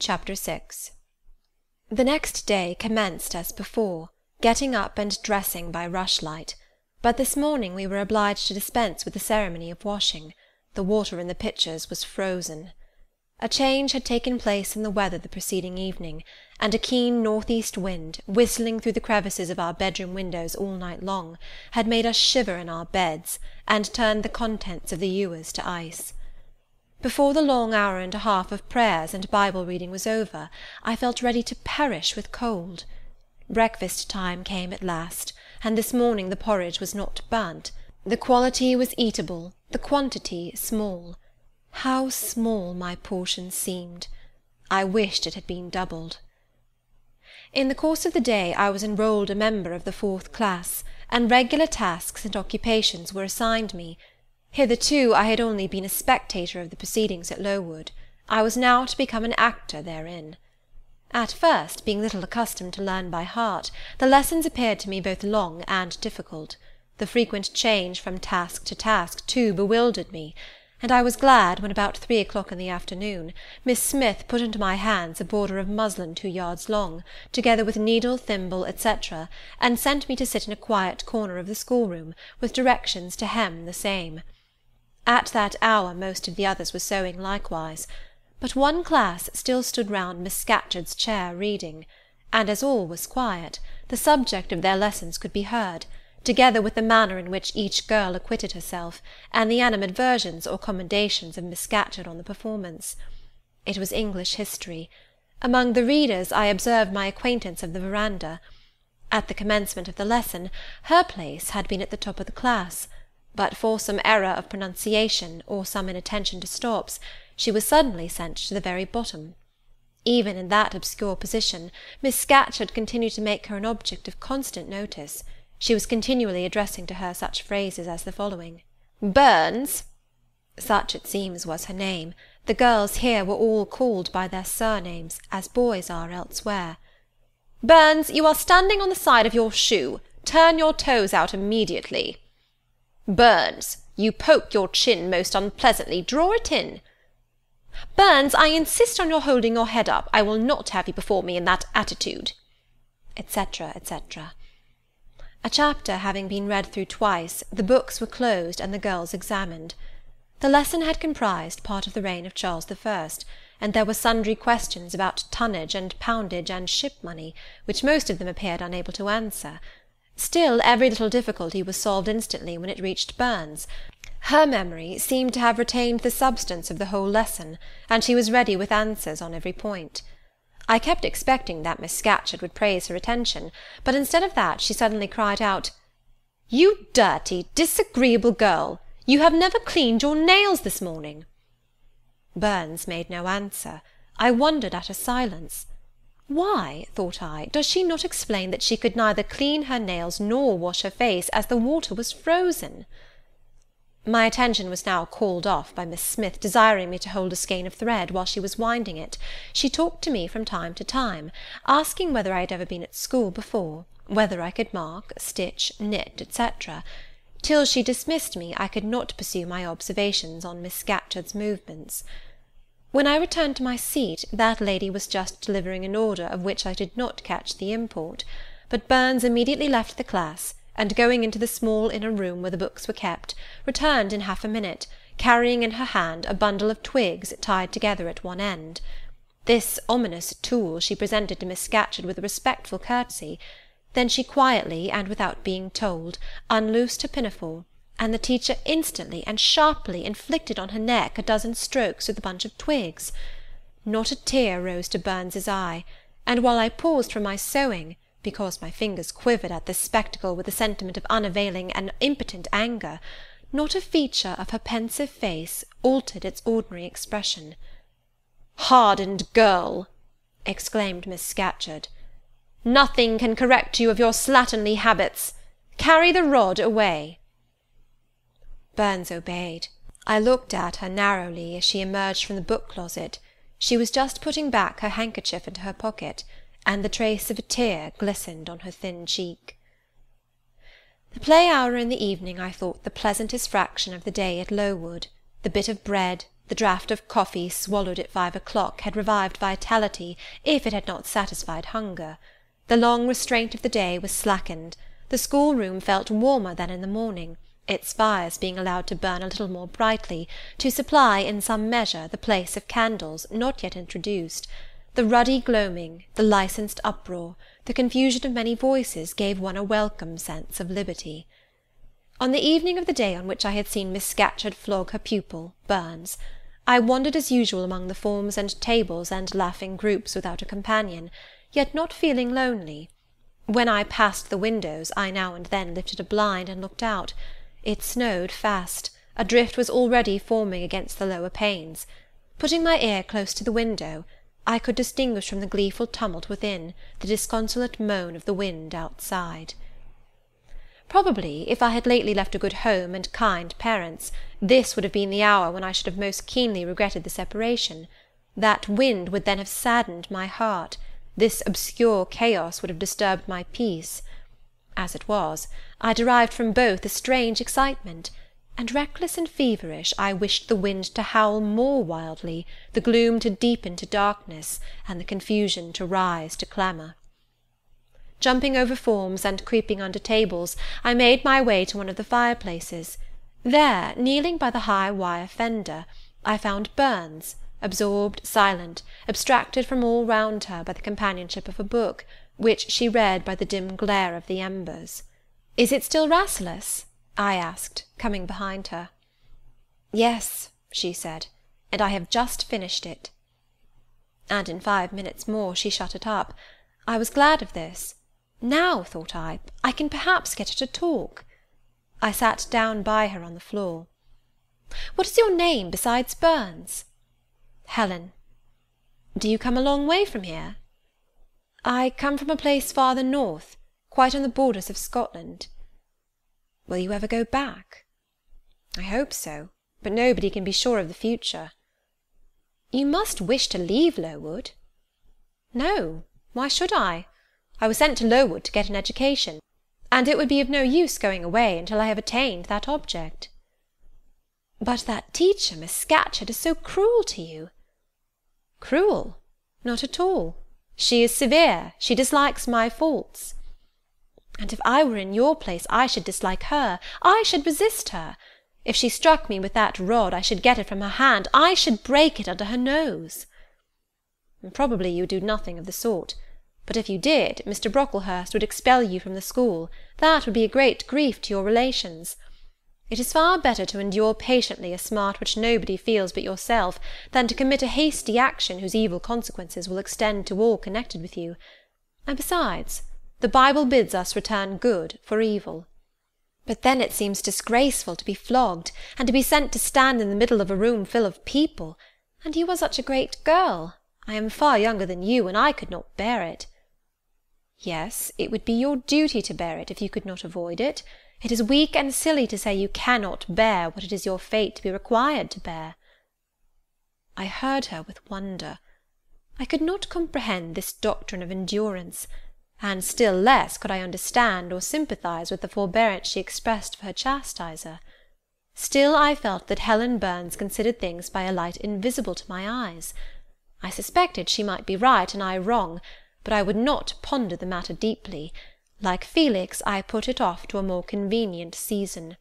Chapter 6. The next day commenced as before, getting up and dressing by rushlight, but this morning we were obliged to dispense with the ceremony of washing. The water in the pitchers was frozen. A change had taken place in the weather the preceding evening, and a keen north-east wind, whistling through the crevices of our bedroom windows all night long, had made us shiver in our beds, and turned the contents of the ewers to ice. Before the long hour and a half of prayers and Bible reading was over, I felt ready to perish with cold. Breakfast time came at last, and this morning the porridge was not burnt. The quality was eatable, the quantity small. How small my portion seemed! I wished it had been doubled. In the course of the day I was enrolled a member of the 4th class, and regular tasks and occupations were assigned me. Hitherto I had only been a spectator of the proceedings at Lowood. I was now to become an actor therein. At first, being little accustomed to learn by heart, the lessons appeared to me both long and difficult. The frequent change from task to task, too, bewildered me, and I was glad when, about 3 o'clock in the afternoon, Miss Smith put into my hands a border of muslin 2 yards long, together with needle, thimble, etc., and sent me to sit in a quiet corner of the schoolroom, with directions to hem the same. At that hour most of the others were sewing likewise, but one class still stood round Miss Scatcherd's chair reading, and as all was quiet, the subject of their lessons could be heard, together with the manner in which each girl acquitted herself, and the animadversions or commendations of Miss Scatcherd on the performance. It was English history. Among the readers I observed my acquaintance of the veranda. At the commencement of the lesson, her place had been at the top of the class, but for some error of pronunciation, or some inattention to stops, she was suddenly sent to the very bottom. Even in that obscure position, Miss Scatcherd continued to make her an object of constant notice. She was continually addressing to her such phrases as the following: "Burns," such it seems was her name, the girls here were all called by their surnames, as boys are elsewhere. "Burns, you are standing on the side of your shoe. Turn your toes out immediately." "Burns, you poke your chin most unpleasantly. Draw it in." "Burns, I insist on your holding your head up. I will not have you before me in that attitude," etc., etc. A chapter having been read through twice, the books were closed and the girls examined. The lesson had comprised part of the reign of Charles I, and there were sundry questions about tonnage and poundage and ship money, which most of them appeared unable to answer. Still, every little difficulty was solved instantly when it reached Burns. Her memory seemed to have retained the substance of the whole lesson, and she was ready with answers on every point. I kept expecting that Miss Scatcherd would praise her attention, but instead of that she suddenly cried out, "You dirty, disagreeable girl! You have never cleaned your nails this morning." Burns made no answer. I wondered at her silence. Why, thought I, does she not explain that she could neither clean her nails nor wash her face, as the water was frozen? My attention was now called off by Miss Smith desiring me to hold a skein of thread while she was winding it. She talked to me from time to time, asking whether I had ever been at school before, whether I could mark, stitch, knit, etc. Till she dismissed me, I could not pursue my observations on Miss Scatcherd's movements. When I returned to my seat, that lady was just delivering an order of which I did not catch the import, but Burns immediately left the class, and going into the small inner room where the books were kept, returned in half a minute, carrying in her hand a bundle of twigs tied together at one end. This ominous tool she presented to Miss Scatcherd with a respectful courtesy. Then she quietly, and without being told, unloosed her pinafore, and the teacher instantly and sharply inflicted on her neck a dozen strokes with the bunch of twigs. Not a tear rose to Burns's eye, and while I paused from my sewing, because my fingers quivered at this spectacle with a sentiment of unavailing and impotent anger, not a feature of her pensive face altered its ordinary expression. "Hardened girl!" exclaimed Miss Scatcherd. "Nothing can correct you of your slatternly habits. Carry the rod away." Burns obeyed. I looked at her narrowly as she emerged from the book-closet. She was just putting back her handkerchief into her pocket, and the trace of a tear glistened on her thin cheek. The play hour in the evening I thought the pleasantest fraction of the day at Lowood. The bit of bread, The draught of coffee swallowed at 5 o'clock had revived vitality, if it had not satisfied hunger. The long restraint of the day was slackened. The schoolroom felt warmer than in the morning, its fires being allowed to burn a little more brightly, to supply, in some measure, the place of candles not yet introduced. The ruddy gloaming, the licensed uproar, the confusion of many voices gave one a welcome sense of liberty. On the evening of the day on which I had seen Miss Scatcherd flog her pupil, Burns, I wandered as usual among the forms and tables and laughing groups without a companion, yet not feeling lonely. When I passed the windows, I now and then lifted a blind and looked out. It snowed fast. A drift was already forming against the lower panes. Putting my ear close to the window, I could distinguish from the gleeful tumult within the disconsolate moan of the wind outside. Probably, if I had lately left a good home and kind parents, this would have been the hour when I should have most keenly regretted the separation. That wind would then have saddened my heart. This obscure chaos would have disturbed my peace. As it was, I derived from both a strange excitement, and reckless and feverish I wished the wind to howl more wildly, the gloom to deepen to darkness, and the confusion to rise to clamour. Jumping over forms and creeping under tables, I made my way to one of the fireplaces. There, kneeling by the high wire fender, I found Burns, absorbed, silent, abstracted from all round her by the companionship of a book, which she read by the dim glare of the embers. "Is it still Rasselas?" I asked, coming behind her. "Yes," she said, "and I have just finished it." And in 5 minutes more she shut it up. I was glad of this. Now, thought I can perhaps get her to talk. I sat down by her on the floor. "What is your name besides Burns?" "Helen." "Do you come a long way from here?" "I come from a place farther north, quite on the borders of Scotland." "Will you ever go back?" "I hope so, but nobody can be sure of the future." "You must wish to leave Lowood." "No, why should I? I was sent to Lowood to get an education, and it would be of no use going away until I have attained that object." "But that teacher, Miss Scatcherd, is so cruel to you." "Cruel? Not at all. She is severe. She dislikes my faults." "And if I were in your place, I should dislike her. I should resist her. If she struck me with that rod, I should get it from her hand. I should break it under her nose." "Probably you would do nothing of the sort. But if you did, Mr. Brocklehurst would expel you from the school. That would be a great grief to your relations. It is far better to endure patiently a smart which nobody feels but yourself, than to commit a hasty action whose evil consequences will extend to all connected with you. And besides, the Bible bids us return good for evil. But then it seems disgraceful to be flogged, and to be sent to stand in the middle of a room full of people. And you are such a great girl. I am far younger than you, and I could not bear it." "Yes, it would be your duty to bear it, if you could not avoid it. It is weak and silly to say you cannot bear what it is your fate to be required to bear." I heard her with wonder. I could not comprehend this doctrine of endurance, and still less could I understand or sympathize with the forbearance she expressed for her chastiser. Still I felt that Helen Burns considered things by a light invisible to my eyes. I suspected she might be right and I wrong, but I would not ponder the matter deeply. Like Felix, I put it off to a more convenient season.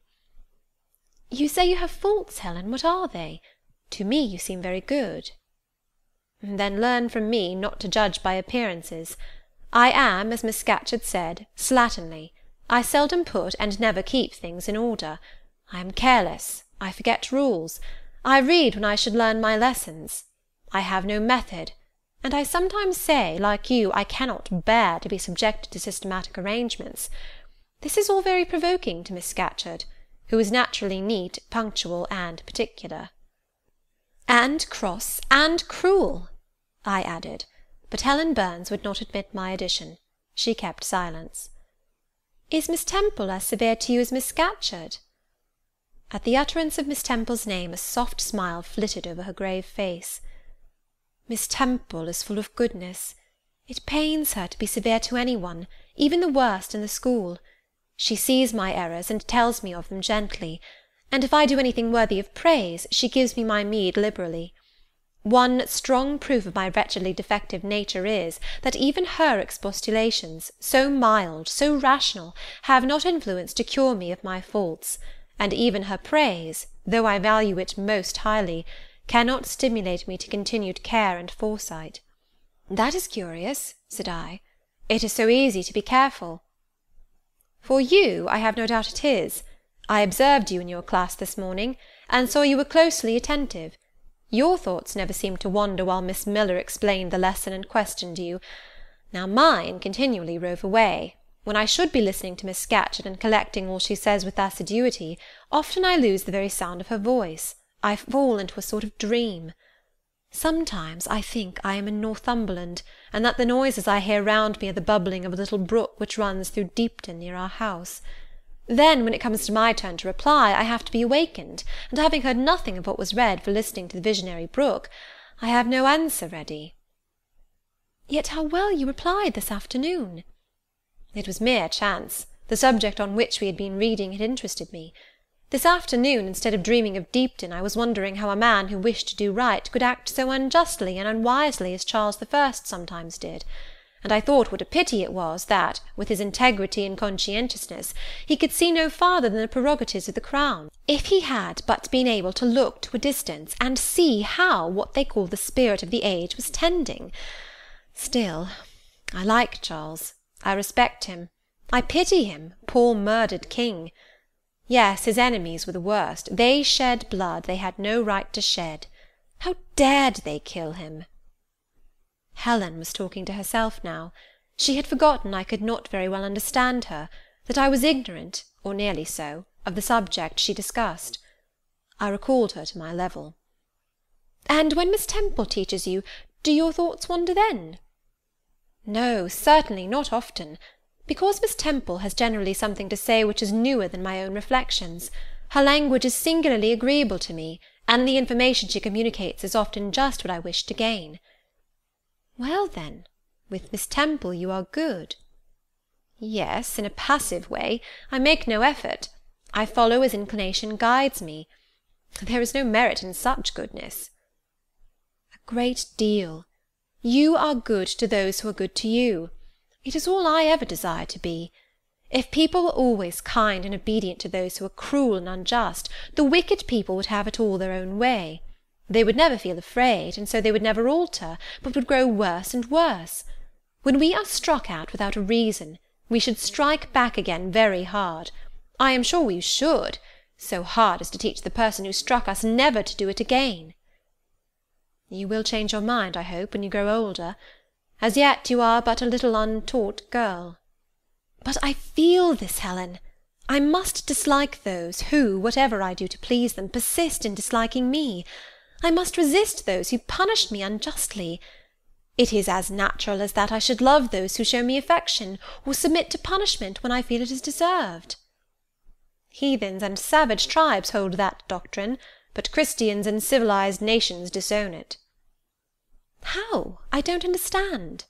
"You say you have faults, Helen. What are they? To me you seem very good." "Then learn from me not to judge by appearances. I am, as Miss Scatcherd said, slatternly. I seldom put and never keep things in order. I am careless. I forget rules. I read when I should learn my lessons. I have no method, and I sometimes say, like you, I cannot bear to be subjected to systematic arrangements. This is all very provoking to Miss Scatcherd, who is naturally neat, punctual, and particular." "And cross, and cruel," I added, but Helen Burns would not admit my addition. She kept silence. "Is Miss Temple as severe to you as Miss Scatcherd?" At the utterance of Miss Temple's name a soft smile flitted over her grave face. "Miss Temple is full of goodness. It pains her to be severe to any one, even the worst in the school. She sees my errors, and tells me of them gently, and if I do anything worthy of praise, she gives me my meed liberally. One strong proof of my wretchedly defective nature is, that even her expostulations, so mild, so rational, have not influence to cure me of my faults, and even her praise, though I value it most highly, cannot stimulate me to continued care and foresight. That is curious, said I. It is so easy to be careful. For you, I have no doubt it is. I observed you in your class this morning, and saw you were closely attentive. Your thoughts never seemed to wander while Miss Miller explained the lesson and questioned you. Now mine continually rove away. When I should be listening to Miss Scatcherd and collecting all she says with assiduity, often I lose the very sound of her voice. I fall into a sort of dream. Sometimes I think I am in Northumberland, and that the noises I hear round me are the bubbling of a little brook which runs through Deepton near our house. Then, when it comes to my turn to reply, I have to be awakened, and having heard nothing of what was read for listening to the visionary brook, I have no answer ready. Yet how well you replied this afternoon! It was mere chance. The subject on which we had been reading had interested me. This afternoon, instead of dreaming of Deepton, I was wondering how a man who wished to do right could act so unjustly and unwisely as Charles I sometimes did, and I thought what a pity it was that, with his integrity and conscientiousness, he could see no farther than the prerogatives of the crown. If he had but been able to look to a distance, and see how what they call the spirit of the age was tending. Still, I like Charles. I respect him. I pity him, poor murdered king. Yes, his enemies were the worst. They shed blood they had no right to shed. How dared they kill him? Helen was talking to herself now. She had forgotten I could not very well understand her, that I was ignorant, or nearly so, of the subject she discussed. I recalled her to my level. And when Miss Temple teaches you, do your thoughts wander then? No, certainly, not often. Because Miss Temple has generally something to say which is newer than my own reflections. Her language is singularly agreeable to me, and the information she communicates is often just what I wish to gain. Well, then, with Miss Temple you are good. Yes, in a passive way. I make no effort. I follow as inclination guides me. There is no merit in such goodness. A great deal. You are good to those who are good to you. It is all I ever desire to be. If people were always kind and obedient to those who are cruel and unjust, the wicked people would have it all their own way. They would never feel afraid, and so they would never alter, but would grow worse and worse. When we are struck at without a reason, we should strike back again very hard. I am sure we should, so hard as to teach the person who struck us never to do it again. You will change your mind, I hope, when you grow older. As yet you are but a little untaught girl. But I feel this, Helen. I must dislike those who, whatever I do to please them, persist in disliking me. I must resist those who punish me unjustly. It is as natural as that I should love those who show me affection, or submit to punishment when I feel it is deserved. Heathens and savage tribes hold that doctrine, but Christians and civilized nations disown it. How? I don't understand.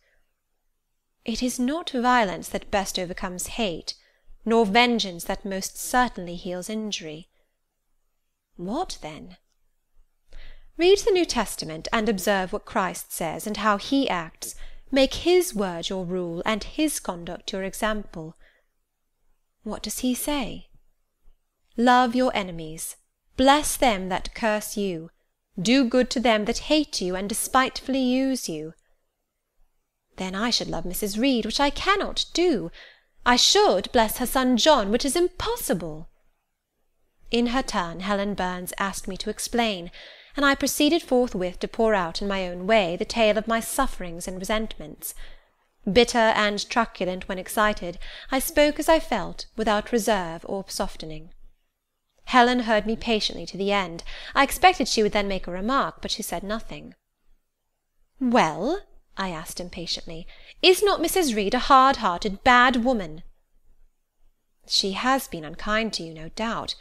It is not violence that best overcomes hate, nor vengeance that most certainly heals injury. What then? Read the New Testament, and observe what Christ says, and how he acts. Make his word your rule, and his conduct your example. What does he say? Love your enemies. Bless them that curse you. Do good to them that hate you, and despitefully use you. Then I should love Mrs. Reed, which I cannot do. I should bless her son John, which is impossible. In her turn, Helen Burns asked me to explain, and I proceeded forthwith to pour out in my own way the tale of my sufferings and resentments. Bitter and truculent when excited, I spoke as I felt, without reserve or softening. Helen heard me patiently to the end. I expected she would then make a remark, but she said nothing. Well, I asked impatiently, is not Mrs. Reed a hard-hearted, bad woman? She has been unkind to you, no doubt,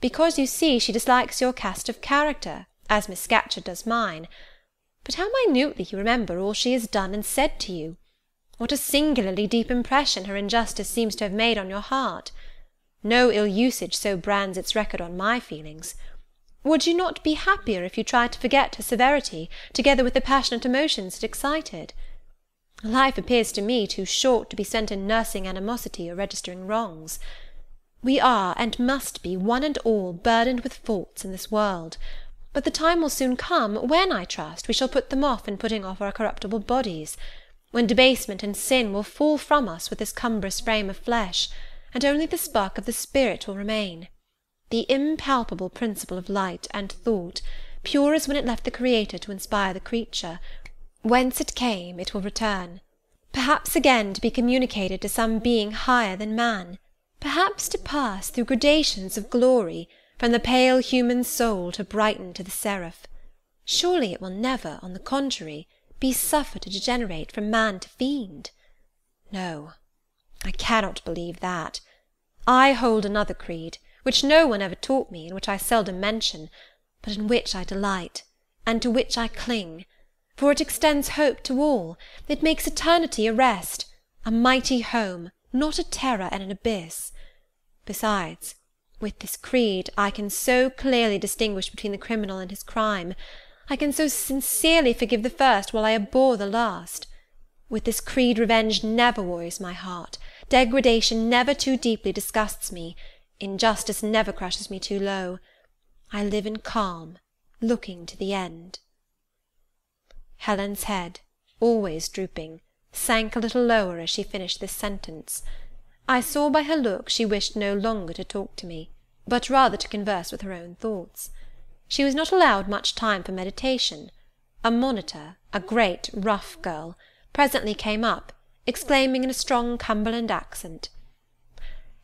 because, you see, she dislikes your cast of character, as Miss Scatcherd does mine. But how minutely you remember all she has done and said to you! What a singularly deep impression her injustice seems to have made on your heart! No ill usage so brands its record on my feelings. Would you not be happier if you tried to forget her severity, together with the passionate emotions it excited? Life appears to me too short to be spent in nursing animosity or registering wrongs. We are, and must be, one and all, burdened with faults in this world, but the time will soon come when, I trust, we shall put them off in putting off our corruptible bodies, when debasement and sin will fall from us with this cumbrous frame of flesh, and only the spark of the spirit will remain, the impalpable principle of light and thought, pure as when it left the Creator to inspire the creature. Whence it came, it will return, perhaps again to be communicated to some being higher than man, perhaps to pass through gradations of glory, from the pale human soul to brighten to the seraph. Surely it will never, on the contrary, be suffered to degenerate from man to fiend. No, I cannot believe that. I hold another creed, which no one ever taught me, and which I seldom mention, but in which I delight, and to which I cling, for it extends hope to all, it makes eternity a rest, a mighty home, not a terror and an abyss. Besides, with this creed I can so clearly distinguish between the criminal and his crime, I can so sincerely forgive the first while I abhor the last. With this creed revenge never worries my heart, degradation never too deeply disgusts me, injustice never crushes me too low. I live in calm, looking to the end. Helen's head, always drooping, sank a little lower as she finished this sentence. I saw by her look she wished no longer to talk to me, but rather to converse with her own thoughts. She was not allowed much time for meditation. A monitor, a great rough girl, presently came up, exclaiming in a strong Cumberland accent,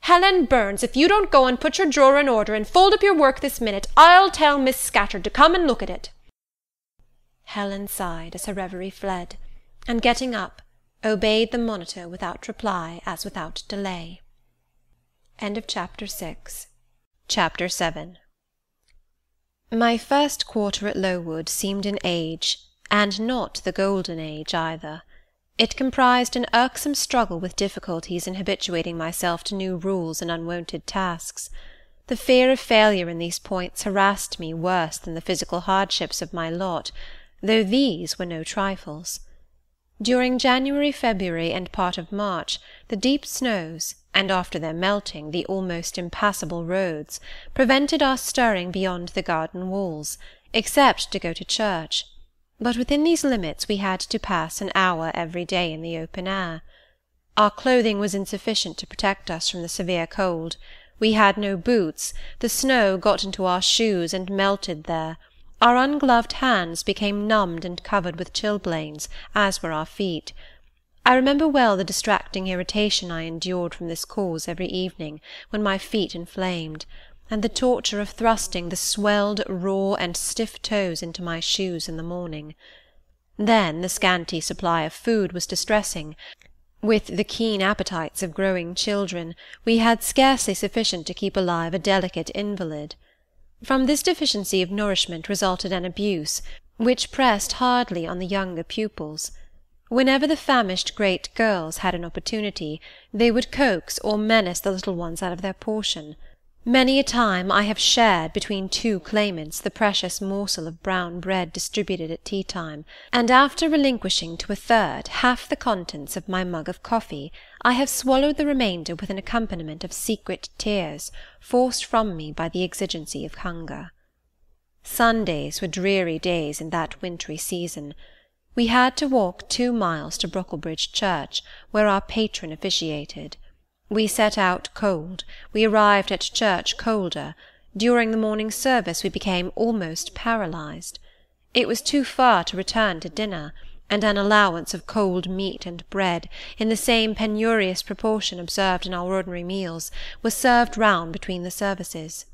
"Helen Burns, if you don't go and put your drawer in order and fold up your work this minute, I'll tell Miss Scatcherd to come and look at it." Helen sighed as her reverie fled, and getting up, obeyed the monitor without reply as without delay. Chapter 7. My first quarter at Lowood seemed an age, and not the golden age either. It comprised an irksome struggle with difficulties in habituating myself to new rules and unwonted tasks. The fear of failure in these points harassed me worse than the physical hardships of my lot, though these were no trifles. During January, February, and part of March, the deep snows, and after their melting the almost impassable roads, prevented our stirring beyond the garden walls, except to go to church, but within these limits we had to pass an hour every day in the open air. Our clothing was insufficient to protect us from the severe cold. We had no boots, the snow got into our shoes and melted there. Our ungloved hands became numbed and covered with chilblains, as were our feet. I remember well the distracting irritation I endured from this cause every evening, when my feet inflamed, and the torture of thrusting the swelled, raw, and stiff toes into my shoes in the morning. Then the scanty supply of food was distressing. With the keen appetites of growing children, we had scarcely sufficient to keep alive a delicate invalid. From this deficiency of nourishment resulted an abuse, which pressed hardly on the younger pupils. Whenever the famished great girls had an opportunity, they would coax or menace the little ones out of their portion. Many a time I have shared between two claimants the precious morsel of brown bread distributed at tea-time, and after relinquishing to a third half the contents of my mug of coffee, I have swallowed the remainder with an accompaniment of secret tears, forced from me by the exigency of hunger. Sundays were dreary days in that wintry season. We had to walk 2 miles to Brocklebridge Church, where our patron officiated. We set out cold, we arrived at church colder. During the morning service we became almost paralysed. It was too far to return to dinner, and an allowance of cold meat and bread, in the same penurious proportion observed in our ordinary meals, was served round between the services.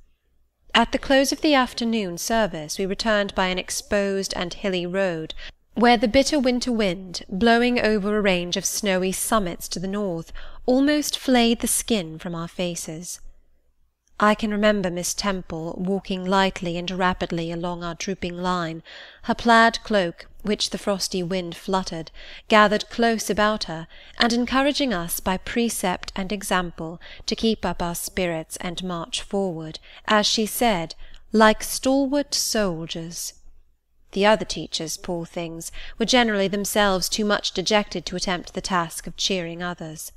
At the close of the afternoon service we returned by an exposed and hilly road, where the bitter winter wind, blowing over a range of snowy summits to the north, almost flayed the skin from our faces. I can remember Miss Temple walking lightly and rapidly along our drooping line, her plaid cloak, which the frosty wind fluttered, gathered close about her, and encouraging us by precept and example to keep up our spirits and march forward, as she said, like stalwart soldiers. The other teachers, poor things, were generally themselves too much dejected to attempt the task of cheering others.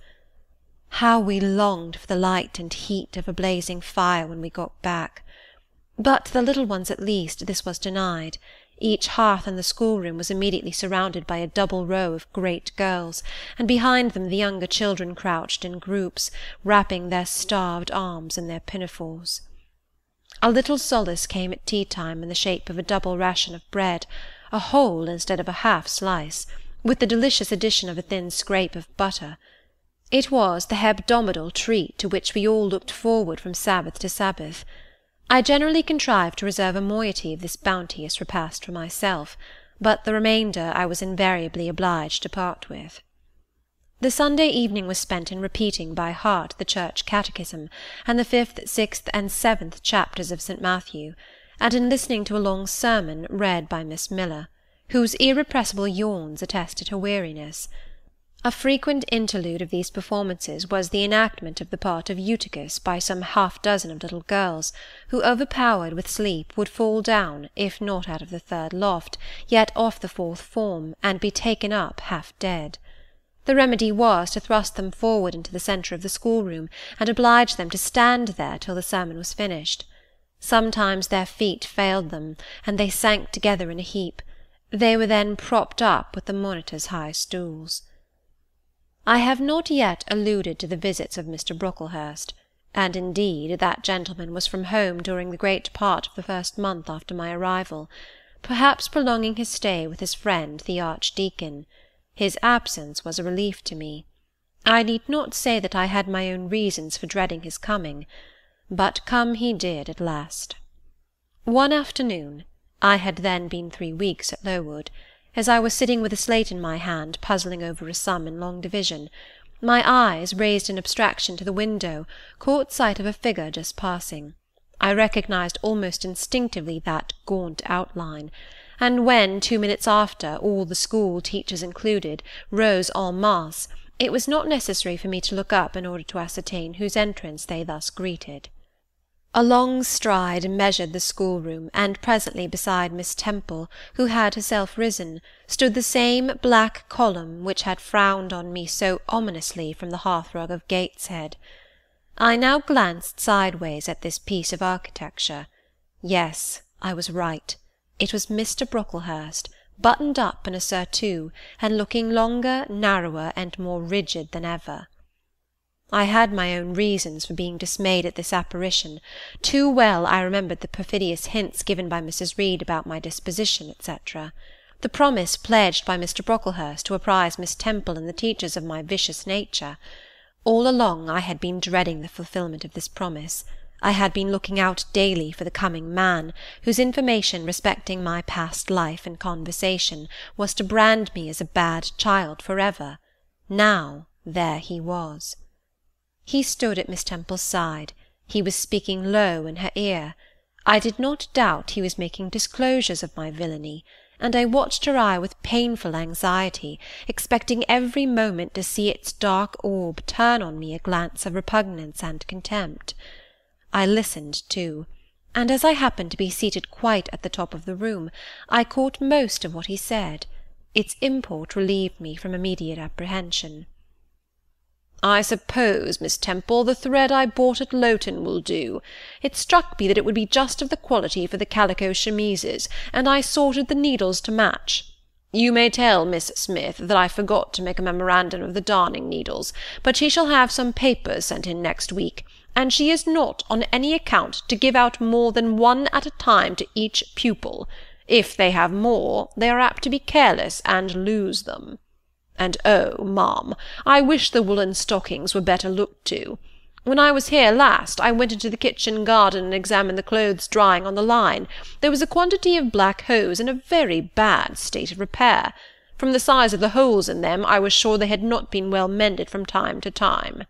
How we longed for the light and heat of a blazing fire when we got back! But to the little ones at least this was denied. Each hearth in the schoolroom was immediately surrounded by a double row of great girls, and behind them the younger children crouched in groups, wrapping their starved arms in their pinafores. A little solace came at tea-time in the shape of a double ration of bread, a whole instead of a half slice, with the delicious addition of a thin scrape of butter. It was the hebdomadal treat to which we all looked forward from Sabbath to Sabbath. I generally contrived to reserve a moiety of this bounteous repast for myself, but the remainder I was invariably obliged to part with. The Sunday evening was spent in repeating by heart the church catechism, and the 5th, 6th, and 7th chapters of St. Matthew, and in listening to a long sermon read by Miss Miller, whose irrepressible yawns attested her weariness. A frequent interlude of these performances was the enactment of the part of Eutychus by some half-dozen of little girls, who, overpowered with sleep, would fall down, if not out of the 3rd loft, yet off the 4th form, and be taken up half dead. The remedy was to thrust them forward into the centre of the schoolroom, and oblige them to stand there till the sermon was finished. Sometimes their feet failed them, and they sank together in a heap. They were then propped up with the monitor's high stools. I have not yet alluded to the visits of Mr. Brocklehurst, and indeed that gentleman was from home during the great part of the first month after my arrival, perhaps prolonging his stay with his friend the Archdeacon. His absence was a relief to me. I need not say that I had my own reasons for dreading his coming, but come he did at last. One afternoon, I had then been 3 weeks at Lowood, as I was sitting with a slate in my hand, puzzling over a sum in long division, my eyes, raised in abstraction to the window, caught sight of a figure just passing. I recognized almost instinctively that gaunt outline, and when, 2 minutes after, all the school, teachers included, rose en masse, it was not necessary for me to look up in order to ascertain whose entrance they thus greeted. A long stride measured the schoolroom, and presently beside Miss Temple, who had herself risen, stood the same black column which had frowned on me so ominously from the hearthrug of Gateshead. I now glanced sideways at this piece of architecture. Yes, I was right. It was Mr. Brocklehurst, buttoned up in a surtout, and looking longer, narrower, and more rigid than ever. I had my own reasons for being dismayed at this apparition. Too well I remembered the perfidious hints given by Mrs. Reed about my disposition, etc. The promise pledged by Mr. Brocklehurst to apprise Miss Temple and the teachers of my vicious nature. All along I had been dreading the fulfilment of this promise. I had been looking out daily for the coming man, whose information respecting my past life and conversation was to brand me as a bad child for ever. Now there he was. He stood at Miss Temple's side. He was speaking low in her ear. I did not doubt he was making disclosures of my villainy, and I watched her eye with painful anxiety, expecting every moment to see its dark orb turn on me a glance of repugnance and contempt. I listened too, and as I happened to be seated quite at the top of the room, I caught most of what he said. Its import relieved me from immediate apprehension. "I suppose, Miss Temple, the thread I bought at Lowton will do. It struck me that it would be just of the quality for the calico chemises, and I sorted the needles to match. You may tell Miss Smith that I forgot to make a memorandum of the darning needles, but she shall have some papers sent in next week, and she is not on any account to give out more than one at a time to each pupil. If they have more, they are apt to be careless and lose them. And oh, ma'am, I wish the woollen stockings were better looked to. When I was here last, I went into the kitchen garden and examined the clothes drying on the line. There was a quantity of black hose in a very bad state of repair. From the size of the holes in them, I was sure they had not been well mended from time to time."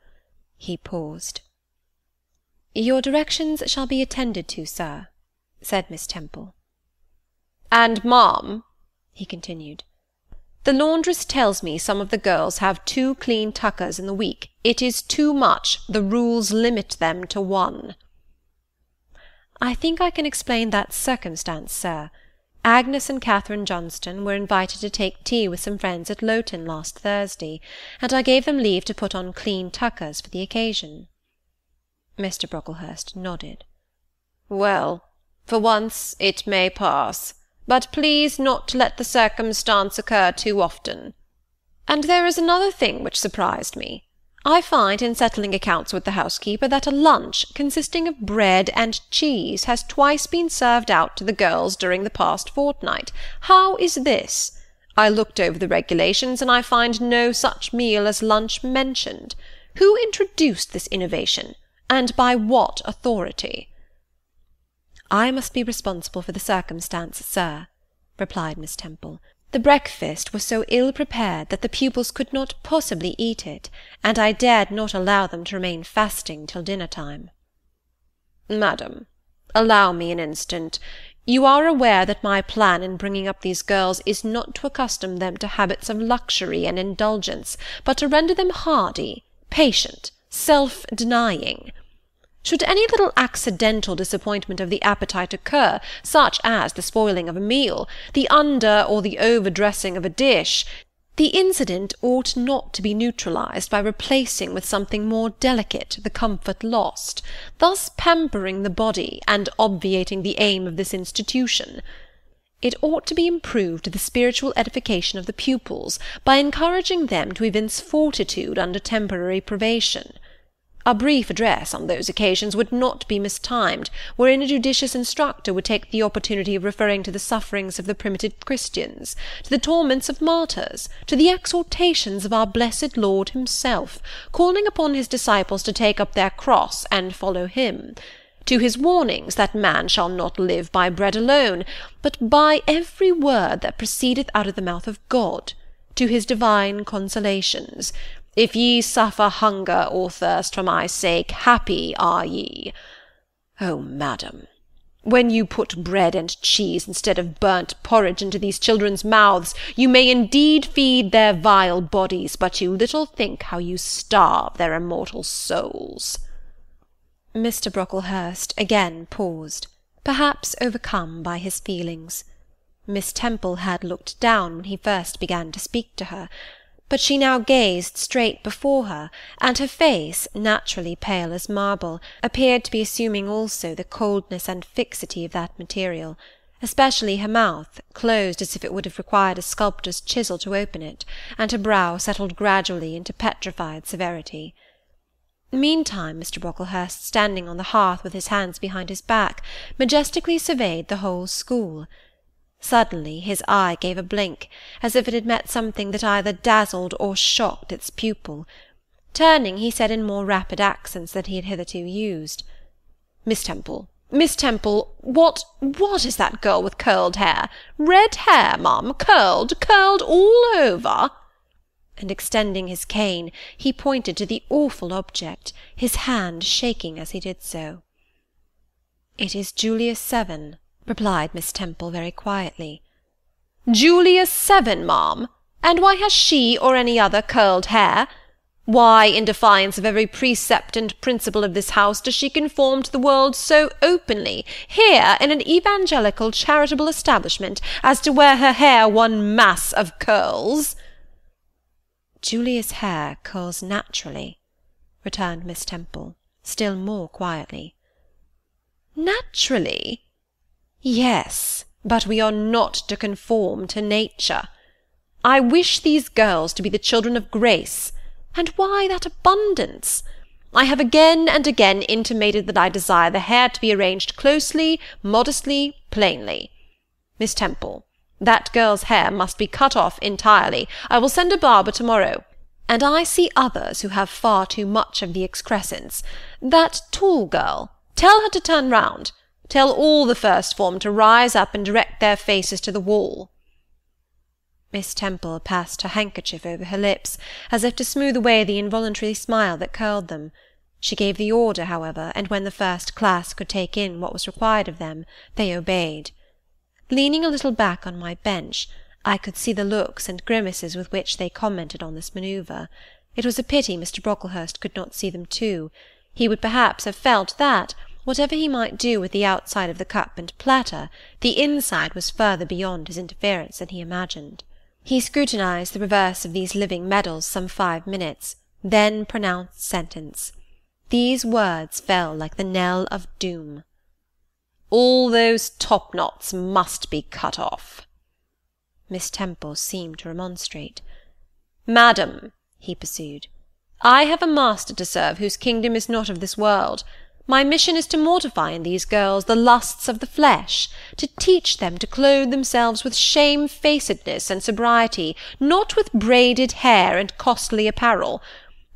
He paused. "Your directions shall be attended to, sir," said Miss Temple. "And, ma'am," he continued, "the laundress tells me some of the girls have 2 clean tuckers in the week. It is too much. The rules limit them to 1. "I think I can explain that circumstance, sir. Agnes and Catherine Johnston were invited to take tea with some friends at Lowton last Thursday, and I gave them leave to put on clean tuckers for the occasion." Mr. Brocklehurst nodded. "Well, for once it may pass, but please not to let the circumstance occur too often. And there is another thing which surprised me. I find in settling accounts with the housekeeper that a lunch consisting of bread and cheese has twice been served out to the girls during the past fortnight. How is this? I looked over the regulations, and I find no such meal as lunch mentioned. Who introduced this innovation, and by what authority?" "I must be responsible for the circumstance, sir," replied Miss Temple. "The breakfast was so ill prepared that the pupils could not possibly eat it, and I dared not allow them to remain fasting till dinner-time." "Madam, allow me an instant. You are aware that my plan in bringing up these girls is not to accustom them to habits of luxury and indulgence, but to render them hardy, patient, self-denying. Should any little accidental disappointment of the appetite occur, such as the spoiling of a meal, the under or the over-dressing of a dish, the incident ought not to be neutralized by replacing with something more delicate the comfort lost, thus pampering the body and obviating the aim of this institution. It ought to be improved to the spiritual edification of the pupils by encouraging them to evince fortitude under temporary privation. A brief address on those occasions would not be mistimed, wherein a judicious instructor would take the opportunity of referring to the sufferings of the primitive Christians, to the torments of martyrs, to the exhortations of our blessed Lord himself, calling upon his disciples to take up their cross and follow him, to his warnings that man shall not live by bread alone, but by every word that proceedeth out of the mouth of God, to his divine consolations, if ye suffer hunger or thirst for my sake, happy are ye. Oh, madam, when you put bread and cheese instead of burnt porridge into these children's mouths, you may indeed feed their vile bodies, but you little think how you starve their immortal souls." Mr. Brocklehurst again paused, perhaps overcome by his feelings. Miss Temple had looked down when he first began to speak to her, but she now gazed straight before her, and her face, naturally pale as marble, appeared to be assuming also the coldness and fixity of that material, especially her mouth, closed as if it would have required a sculptor's chisel to open it, and her brow settled gradually into petrified severity. Meantime Mr. Brocklehurst, standing on the hearth with his hands behind his back, majestically surveyed the whole school. Suddenly his eye gave a blink, as if it had met something that either dazzled or shocked its pupil. Turning, he said in more rapid accents than he had hitherto used, Miss Temple, what is that girl with curled hair? Red hair, ma'am, curled all over?" And extending his cane, he pointed to the awful object, his hand shaking as he did so. "It is Julia Severn," replied Miss Temple very quietly. "Julia Severn, ma'am? And why has she or any other curled hair? Why, in defiance of every precept and principle of this house, does she conform to the world so openly, here in an evangelical charitable establishment, as to wear her hair one mass of curls?" "Julia's hair curls naturally," returned Miss Temple, still more quietly. "Naturally? Yes, but we are not to conform to nature. I wish these girls to be the children of grace. And why that abundance? I have again and again intimated that I desire the hair to be arranged closely, modestly, plainly. Miss Temple, that girl's hair must be cut off entirely. I will send a barber to-morrow. And I see others who have far too much of the excrescence. That tall girl, tell her to turn round. Tell all the first form to rise up and direct their faces to the wall." Miss Temple passed her handkerchief over her lips, as if to smooth away the involuntary smile that curled them. She gave the order, however, and when the first class could take in what was required of them, they obeyed. Leaning a little back on my bench, I could see the looks and grimaces with which they commented on this manoeuvre. It was a pity Mr. Brocklehurst could not see them too. He would perhaps have felt that, whatever he might do with the outside of the cup and platter, the inside was further beyond his interference than he imagined. He scrutinized the reverse of these living medals some 5 minutes, then pronounced sentence. These words fell like the knell of doom. "All those top-knots must be cut off." Miss Temple seemed to remonstrate. "Madam," he pursued, "I have a master to serve whose kingdom is not of this world. My mission is to mortify in these girls the lusts of the flesh, to teach them to clothe themselves with shamefacedness and sobriety, not with braided hair and costly apparel.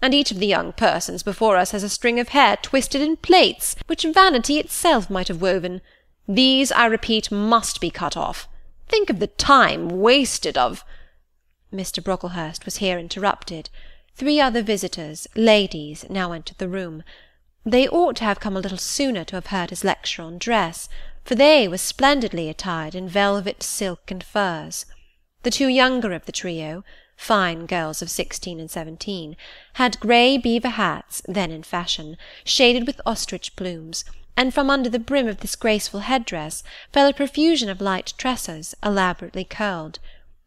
And each of the young persons before us has a string of hair twisted in plaits, which vanity itself might have woven. These, I repeat, must be cut off. Think of the time wasted of—" Mr. Brocklehurst was here interrupted. 3 other visitors, ladies, now entered the room. They ought to have come a little sooner to have heard his lecture on dress, for they were splendidly attired in velvet, silk, and furs. The 2 younger of the trio, fine girls of 16 and 17, had grey beaver hats, then in fashion, shaded with ostrich plumes, and from under the brim of this graceful headdress fell a profusion of light tresses, elaborately curled.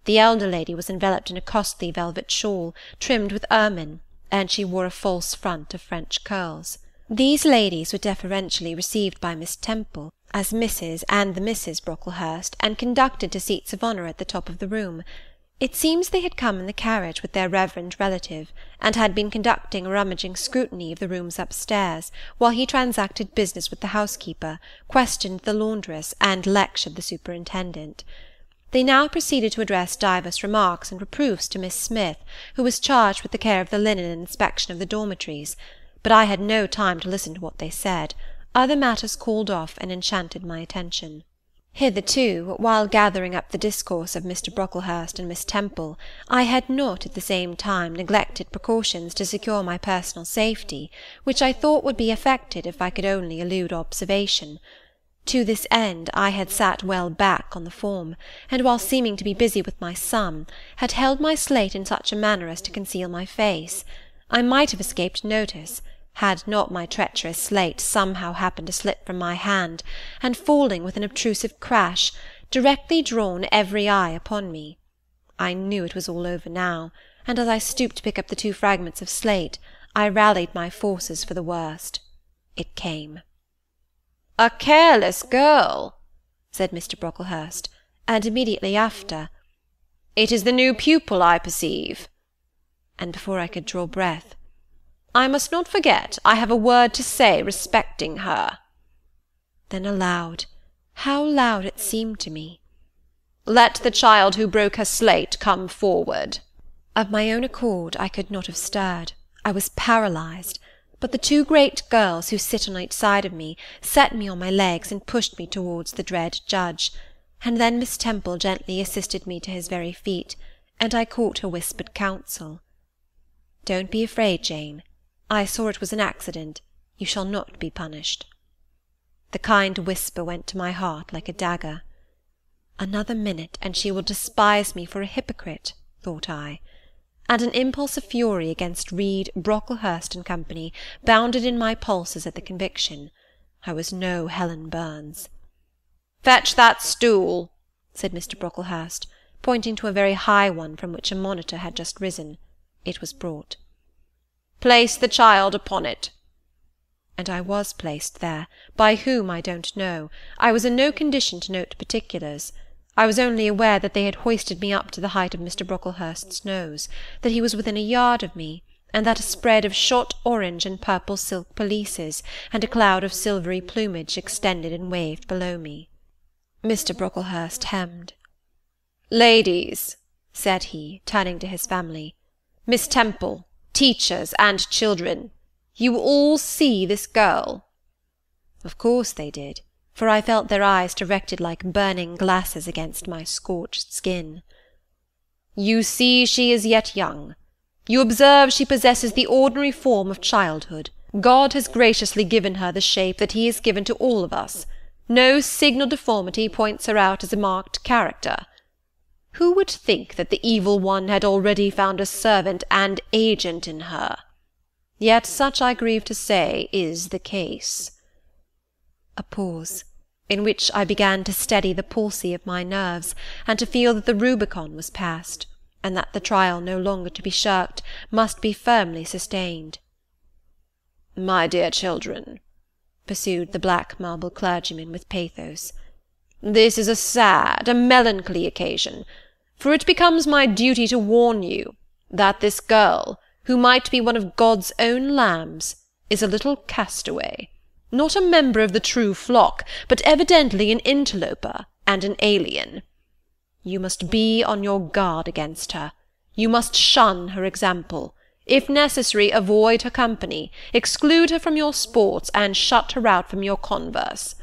The elder lady was enveloped in a costly velvet shawl, trimmed with ermine, and she wore a false front of French curls. These ladies were deferentially received by Miss Temple as Mrs. and the Misses Brocklehurst, and conducted to seats of honour at the top of the room. It seems they had come in the carriage with their reverend relative, and had been conducting a rummaging scrutiny of the rooms upstairs, while he transacted business with the housekeeper, questioned the laundress, and lectured the superintendent. They now proceeded to address divers remarks and reproofs to Miss Smith, who was charged with the care of the linen and inspection of the dormitories, but I had no time to listen to what they said. Other matters called off and enchanted my attention. Hitherto, while gathering up the discourse of Mr. Brocklehurst and Miss Temple, I had not at the same time neglected precautions to secure my personal safety, which I thought would be effected if I could only elude observation. To this end I had sat well back on the form, and while seeming to be busy with my sum, had held my slate in such a manner as to conceal my face. I might have escaped notice, had not my treacherous slate somehow happened to slip from my hand, and falling with an obtrusive crash, directly drawn every eye upon me. I knew it was all over now, and as I stooped to pick up the 2 fragments of slate, I rallied my forces for the worst. It came. "A careless girl," said Mr. Brocklehurst, and immediately after, "It is the new pupil, I perceive." And before I could draw breath, "I must not forget I have a word to say respecting her." Then aloud, how loud it seemed to me, "Let the child who broke her slate come forward." Of my own accord I could not have stirred. I was paralysed. But the 2 great girls who sit on each side of me set me on my legs and pushed me towards the dread judge, and then Miss Temple gently assisted me to his very feet, and I caught her whispered counsel. "Don't be afraid, Jane. I saw it was an accident. You shall not be punished." The kind whisper went to my heart like a dagger. Another minute, and she will despise me for a hypocrite, thought I, and an impulse of fury against Reed, Brocklehurst and Company bounded in my pulses at the conviction. I was no Helen Burns. "Fetch that stool," said Mr. Brocklehurst, pointing to a very high one from which a monitor had just risen. It was brought. "Place the child upon it." And I was placed there, by whom I don't know. I was in no condition to note particulars. I was only aware that they had hoisted me up to the height of Mr. Brocklehurst's nose, that he was within a yard of me, and that a spread of shot orange and purple silk pelisses and a cloud of silvery plumage extended and waved below me. Mr. Brocklehurst hemmed. "Ladies," said he, turning to his family, "Miss Temple, teachers, and children, you all see this girl?" Of course they did, for I felt their eyes directed like burning glasses against my scorched skin. "You see she is yet young. You observe she possesses the ordinary form of childhood, God has graciously given her the shape that he has given to all of us. No signal deformity points her out as a marked character. Who would think that the evil one had already found a servant and agent in her? Yet such, I grieve to say, is the case. A pause, in which I began to steady the palsy of my nerves, and to feel that the Rubicon was passed, and that the trial no longer to be shirked must be firmly sustained. My dear children, pursued the black marble clergyman with pathos, this is a sad, a melancholy occasion, for it becomes my duty to warn you that this girl, who might be one of God's own lambs, is a little castaway, not a member of the true flock, but evidently an interloper and an alien. You must be on your guard against her. You must shun her example. If necessary, avoid her company, exclude her from your sports, and shut her out from your converse.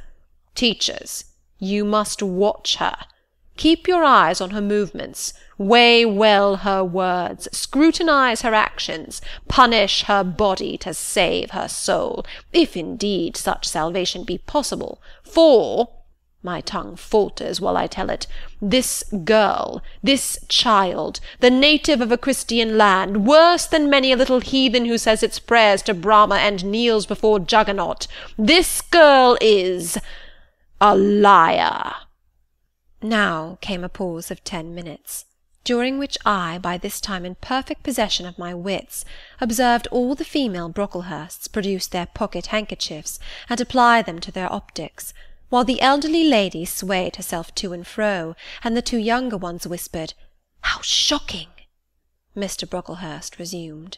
Teachers, you must watch her. Keep your eyes on her movements, weigh well her words, scrutinize her actions, punish her body to save her soul, if indeed such salvation be possible, for, my tongue falters while I tell it, this girl, this child, the native of a Christian land, worse than many a little heathen who says its prayers to Brahma and kneels before Juggernaut, this girl is a liar. Now came a pause of 10 minutes, during which I, by this time in perfect possession of my wits, observed all the female Brocklehursts produce their pocket-handkerchiefs and apply them to their optics, while the elderly lady swayed herself to and fro, and the 2 younger ones whispered, "How shocking!" Mr. Brocklehurst resumed.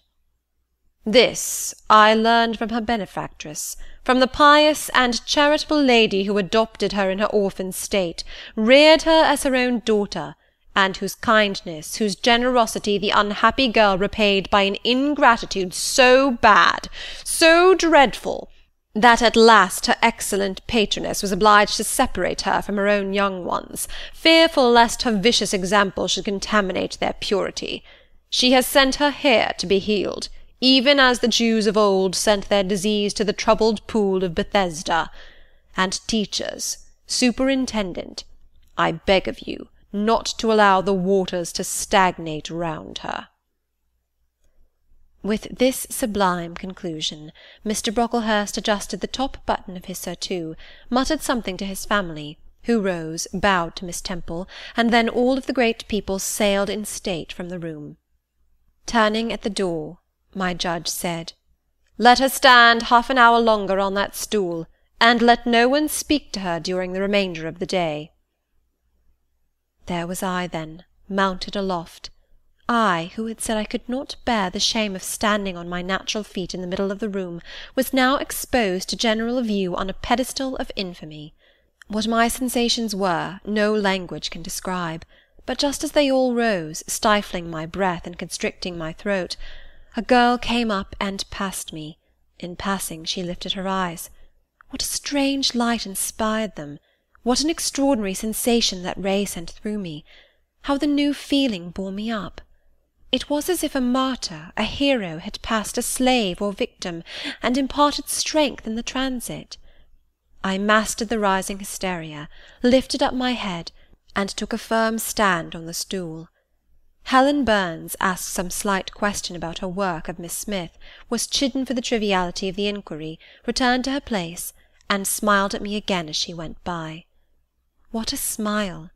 This I learned from her benefactress, from the pious and charitable lady who adopted her in her orphan state, reared her as her own daughter, and whose kindness, whose generosity the unhappy girl repaid by an ingratitude so bad, so dreadful, that at last her excellent patroness was obliged to separate her from her own young ones, fearful lest her vicious example should contaminate their purity. She has sent her here to be healed, even as the Jews of old sent their disease to the troubled pool of Bethesda. And teachers, superintendent, I beg of you not to allow the waters to stagnate round her. With this sublime conclusion, Mr. Brocklehurst adjusted the top button of his surtout, muttered something to his family, who rose, bowed to Miss Temple, and then all of the great people sailed in state from the room. Turning at the door, my judge said, "Let her stand half an hour longer on that stool, and let no one speak to her during the remainder of the day." There was I, then, mounted aloft. I, who had said I could not bear the shame of standing on my natural feet in the middle of the room, was now exposed to general view on a pedestal of infamy. What my sensations were, no language can describe, but just as they all rose, stifling my breath and constricting my throat, a girl came up and passed me. In passing she lifted her eyes. What a strange light inspired them! What an extraordinary sensation that ray sent through me! How the new feeling bore me up! It was as if a martyr, a hero, had passed a slave or victim, and imparted strength in the transit. I mastered the rising hysteria, lifted up my head, and took a firm stand on the stool. Helen Burns asked some slight question about her work of Miss Smith, was chidden for the triviality of the inquiry, returned to her place, and smiled at me again as she went by. What a smile!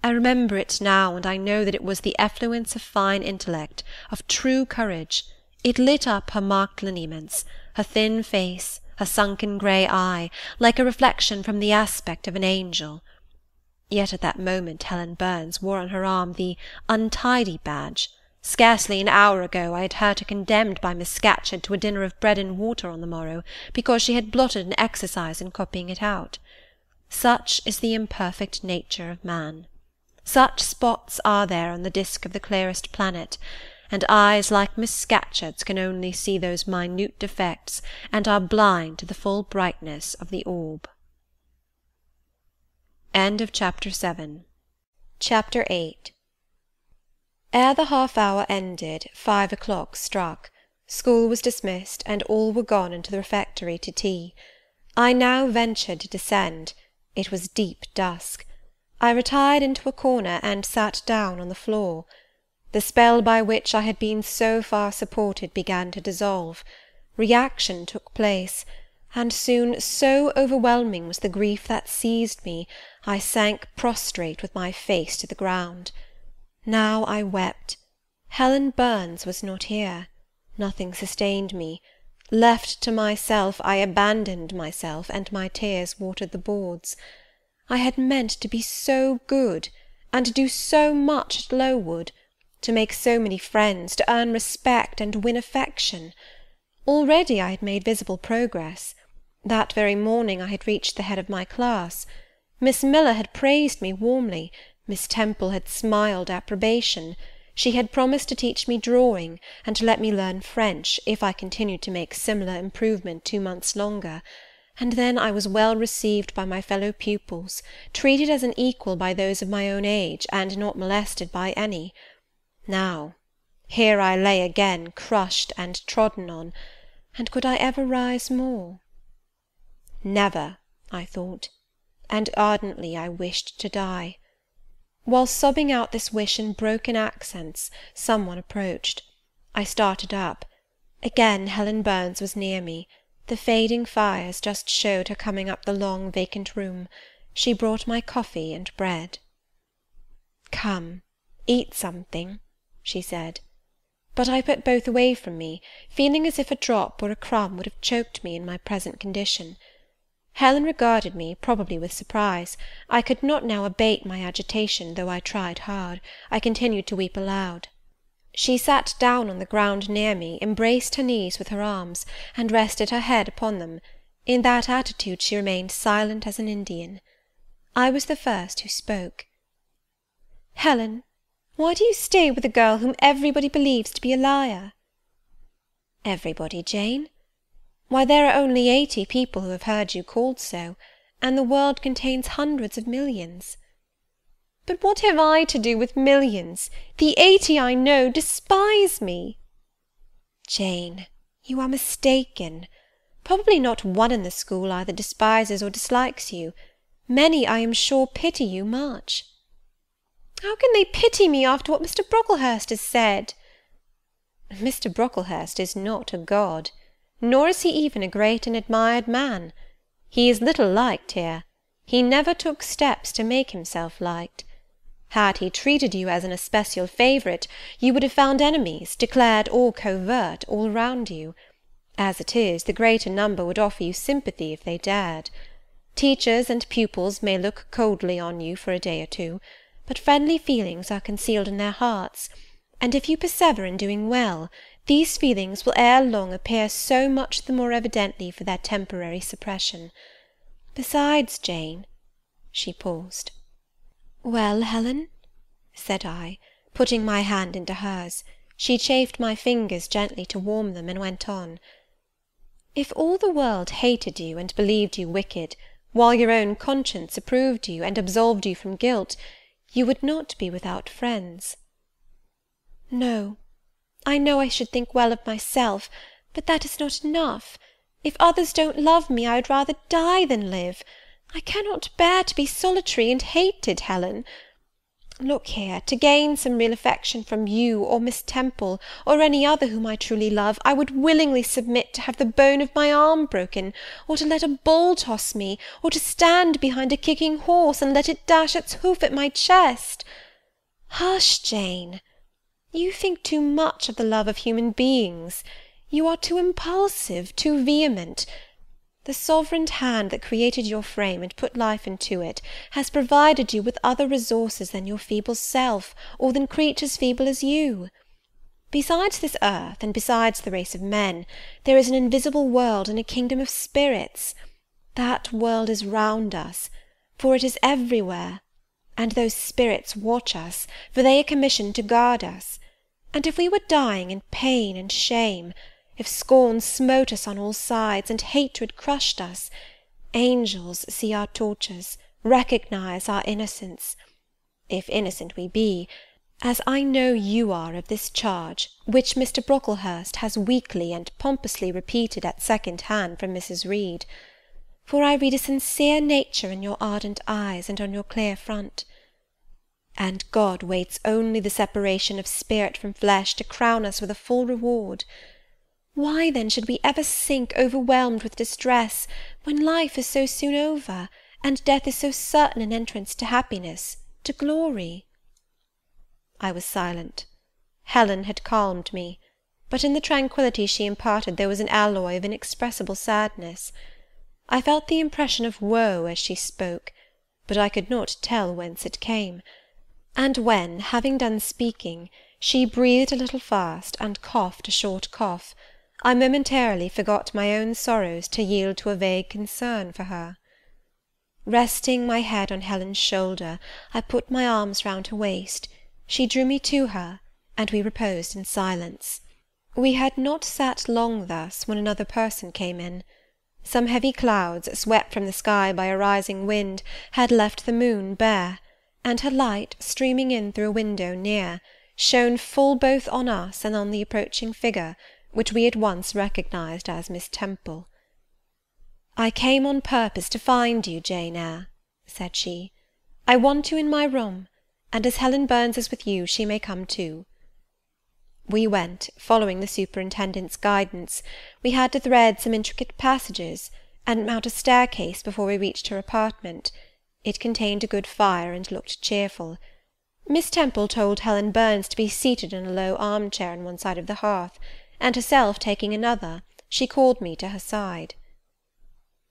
I remember it now, and I know that it was the effluence of fine intellect, of true courage. It lit up her marked lineaments, her thin face, her sunken grey eye, like a reflection from the aspect of an angel. Yet at that moment Helen Burns wore on her arm the untidy badge. Scarcely an hour ago I had heard her condemned by Miss Scatcherd to a dinner of bread and water on the morrow, because she had blotted an exercise in copying it out. Such is the imperfect nature of man. Such spots are there on the disk of the clearest planet, and eyes like Miss Scatcherd's can only see those minute defects, and are blind to the full brightness of the orb. End of Chapter 7. Chapter 8. Ere the half-hour ended, 5 o'clock struck, School was dismissed, and all were gone into the refectory to tea. I now ventured to descend. It was deep dusk. I retired into a corner, and sat down on the floor. The spell by which I had been so far supported began to dissolve. Reaction took place, and soon so overwhelming was the grief that seized me, I sank prostrate with my face to the ground. Now I wept. Helen Burns was not here. Nothing sustained me. Left to myself, I abandoned myself, and my tears watered the boards. I had meant to be so good, and to do so much at Lowood, to make so many friends, to earn respect and win affection. Already I had made visible progress. That very morning I had reached the head of my class. Miss Miller had praised me warmly, Miss Temple had smiled approbation. She had promised to teach me drawing, and to let me learn French, if I continued to make similar improvement 2 months longer. And then I was well received by my fellow pupils, treated as an equal by those of my own age, and not molested by any. Now, here I lay again, crushed and trodden on, and could I ever rise more? Never, I thought, and ardently I wished to die. While sobbing out this wish in broken accents, some one approached. I started up. Again Helen Burns was near me. The fading fires just showed her coming up the long vacant room. She brought my coffee and bread. "Come, eat something," she said. But I put both away from me, feeling as if a drop or a crumb would have choked me in my present condition. Helen regarded me, probably with surprise. I could not now abate my agitation, though I tried hard. I continued to weep aloud. She sat down on the ground near me, embraced her knees with her arms, and rested her head upon them. In that attitude she remained silent as an Indian. I was the first who spoke. "Helen, why do you stay with a girl whom everybody believes to be a liar?" "Everybody, Jane? Why, there are only 80 people who have heard you called so, and the world contains hundreds of millions." "But what have I to do with millions? The 80 I know despise me." "Jane, you are mistaken. Probably not one in the school either despises or dislikes you. Many, I am sure, pity you much." "How can they pity me after what Mr. Brocklehurst has said?" "Mr. Brocklehurst is not a god, nor is he even a great and admired man. He is little liked here. He never took steps to make himself liked. Had he treated you as an especial favourite, you would have found enemies, declared or covert, all round you. As it is, the greater number would offer you sympathy if they dared. Teachers and pupils may look coldly on you for a day or two, but friendly feelings are concealed in their hearts, and if you persevere in doing well, these feelings will ere long appear so much the more evidently for their temporary suppression. Besides, Jane—" She paused. "Well, Helen?" said I, putting my hand into hers. She chafed my fingers gently to warm them, and went on. "If all the world hated you, and believed you wicked, while your own conscience approved you, and absolved you from guilt, you would not be without friends." "No. I know I should think well of myself, but that is not enough. If others don't love me, I would rather die than live. I cannot bear to be solitary and hated, Helen. Look here, to gain some real affection from you, or Miss Temple, or any other whom I truly love, I would willingly submit to have the bone of my arm broken, or to let a bull toss me, or to stand behind a kicking horse, and let it dash its hoof at my chest. Hush, Jane! You think too much of the love of human beings. You are too impulsive, too vehement. The sovereign hand that created your frame and put life into it has provided you with other resources than your feeble self, or than creatures feeble as you. Besides this earth, and besides the race of men, there is an invisible world and a kingdom of spirits. That world is round us, for it is everywhere, and those spirits watch us, for they are commissioned to guard us. And if we were dying in pain and shame, if scorn smote us on all sides, and hatred crushed us, angels see our tortures, recognise our innocence. If innocent we be, As I know you are of this charge, which Mr. Brocklehurst has weakly and pompously repeated at second hand from Mrs. Reed, for I read a sincere nature in your ardent eyes and on your clear front. And God waits only the separation of spirit from flesh to crown us with a full reward. Why then should we ever sink overwhelmed with distress, when life is so soon over, and death is so certain an entrance to happiness, to glory? I was silent. Helen had calmed me, but in the tranquillity she imparted there was an alloy of inexpressible sadness. I felt the impression of woe as she spoke, but I could not tell whence it came, and when, having done speaking, she breathed a little fast and coughed a short cough, I momentarily forgot my own sorrows to yield to a vague concern for her. Resting my head on Helen's shoulder, I put my arms round her waist. She drew me to her, and we reposed in silence. We had not sat long thus when another person came in. Some heavy clouds, swept from the sky by a rising wind, had left the moon bare, and her light, streaming in through a window near, shone full both on us and on the approaching figure, which we at once recognised as Miss Temple. "I came on purpose to find you, Jane Eyre," said she. "I want you in my room, and as Helen Burns is with you, she may come too." We went, following the superintendent's guidance. We had to thread some intricate passages, and mount a staircase before we reached her apartment. It contained a good fire, and looked cheerful. Miss Temple told Helen Burns to be seated in a low arm-chair on one side of the hearth, and herself taking another, she called me to her side.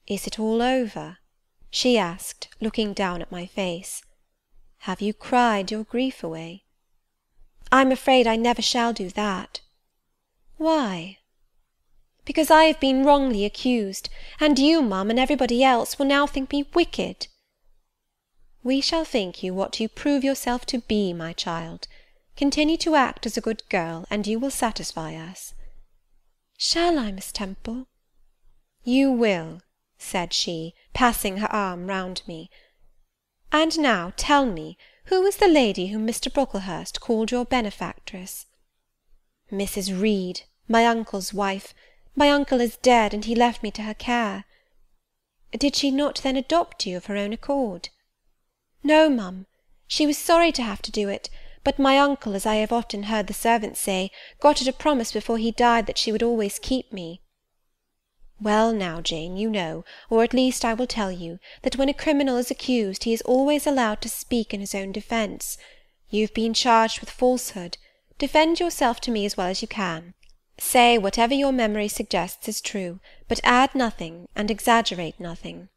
"Is it all over?" she asked, looking down at my face. "Have you cried your grief away?" "I'm afraid I never shall do that." "Why?" "Because I have been wrongly accused, and you, mum, and everybody else will now think me wicked." "We shall think you what you prove yourself to be, my child. Continue to act as a good girl, and you will satisfy us." "Shall I, Miss Temple?" "You will," said she, passing her arm round me. "And now tell me, who was the lady whom Mr. Brocklehurst called your benefactress?" "Mrs. Reed, my uncle's wife. My uncle is dead, and he left me to her care." "Did she not then adopt you of her own accord?" "No, mum. She was sorry to have to do it, but my uncle, as I have often heard the servants say, got her to promise before he died that she would always keep me." "Well now, Jane, you know, or at least I will tell you, that when a criminal is accused, he is always allowed to speak in his own defence. You have been charged with falsehood. Defend yourself to me as well as you can. Say whatever your memory suggests is true, but add nothing, and exaggerate nothing."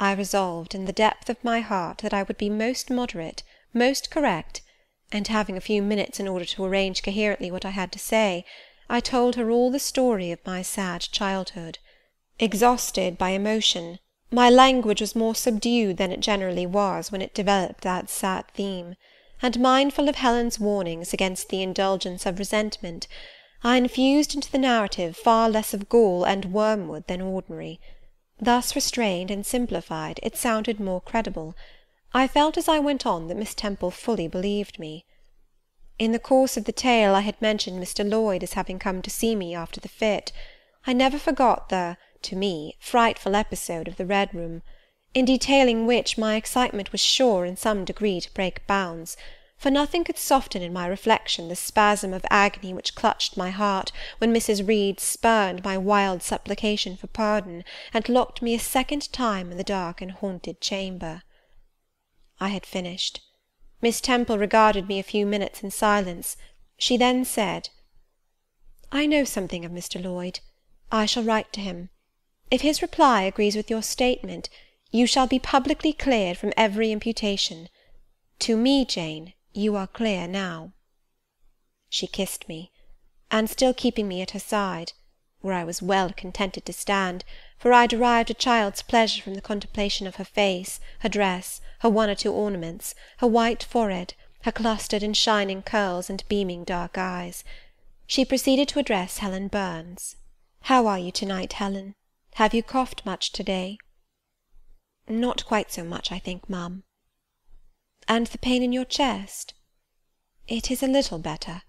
I resolved, in the depth of my heart, that I would be most moderate, most correct, and having a few minutes in order to arrange coherently what I had to say, I told her all the story of my sad childhood. Exhausted by emotion, my language was more subdued than it generally was when it developed that sad theme, and mindful of Helen's warnings against the indulgence of resentment, I infused into the narrative far less of gall and wormwood than ordinary. Thus restrained and simplified, it sounded more credible. I felt as I went on that Miss Temple fully believed me. In the course of the tale I had mentioned Mr. Lloyd as having come to see me after the fit. I never forgot the, to me, frightful episode of the Red Room, in detailing which my excitement was sure in some degree to break bounds, for nothing could soften in my reflection the spasm of agony which clutched my heart when Mrs. Reed spurned my wild supplication for pardon, and locked me a second time in the dark and haunted chamber. I had finished. Miss Temple regarded me a few minutes in silence. She then said, "I know something of Mr. Lloyd. I shall write to him. If his reply agrees with your statement, you shall be publicly cleared from every imputation. To me, Jane, you are clear now." She kissed me, and still keeping me at her side, where I was well contented to stand, for I derived a child's pleasure from the contemplation of her face, her dress, her one or two ornaments, her white forehead, her clustered and shining curls, and beaming dark eyes. She proceeded to address Helen Burns. "How are you to-night, Helen? Have you coughed much to-day?" "Not quite so much, I think, ma'am." "And the pain in your chest?" It is a little better.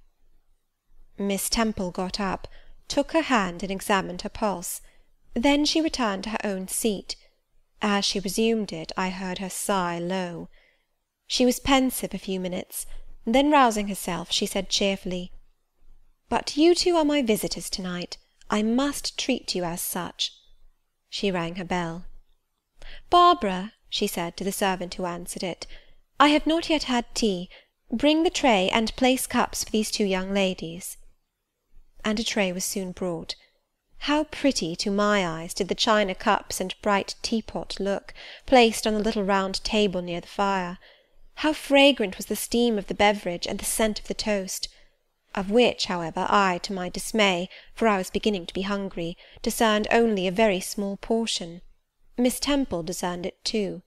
Miss Temple got up, took her hand, and examined her pulse. Then she returned to her own seat. As she resumed it, I heard her sigh low. She was pensive a few minutes, then rousing herself, she said cheerfully, "But you two are my visitors to-night. I must treat you as such." She rang her bell. "Barbara," she said to the servant who answered it, "I have not yet had tea. Bring the tray, and place cups for these two young ladies." And a tray was soon brought. How pretty, to my eyes, did the china cups and bright teapot look, placed on the little round table near the fire! How fragrant was the steam of the beverage, and the scent of the toast! Of which, however, I, to my dismay, for I was beginning to be hungry, discerned only a very small portion. Miss Temple discerned it too.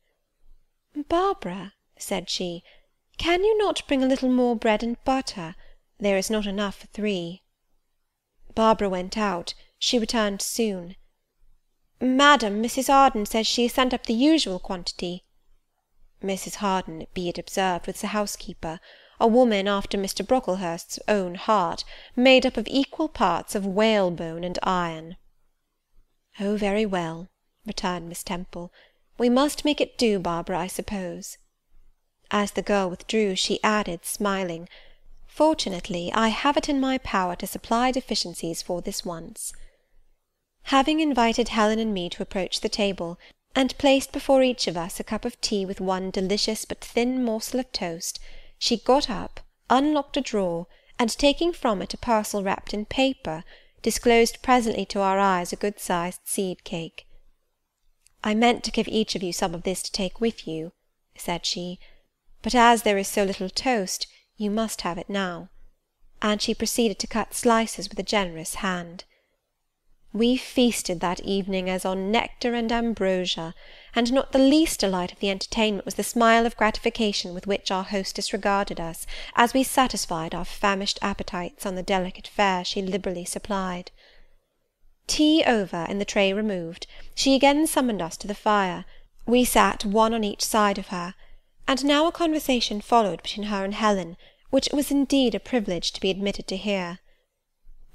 "Barbara," said she, "can you not bring a little more bread and butter? There is not enough for 3. Barbara went out. She returned soon. "Madam, Mrs. Harden says she has sent up the usual quantity." Mrs. Harden, be it observed, was the housekeeper, a woman after Mr. Brocklehurst's own heart, made up of equal parts of whalebone and iron. "Oh, very well," returned Miss Temple. "We must make it do, Barbara, I suppose." As the girl withdrew, she added, smiling, "Fortunately, I have it in my power to supply deficiencies for this once." Having invited Helen and me to approach the table, and placed before each of us a cup of tea with one delicious but thin morsel of toast, she got up, unlocked a drawer, and taking from it a parcel wrapped in paper, disclosed presently to our eyes a good-sized seed-cake. "I meant to give each of you some of this to take with you," said she, "but as there is so little toast, you must have it now." And she proceeded to cut slices with a generous hand. We feasted that evening as on nectar and ambrosia, and not the least delight of the entertainment was the smile of gratification with which our hostess regarded us, as we satisfied our famished appetites on the delicate fare she liberally supplied. Tea over, and the tray removed, she again summoned us to the fire. We sat one on each side of her, and now a conversation followed between her and Helen, which it was indeed a privilege to be admitted to hear.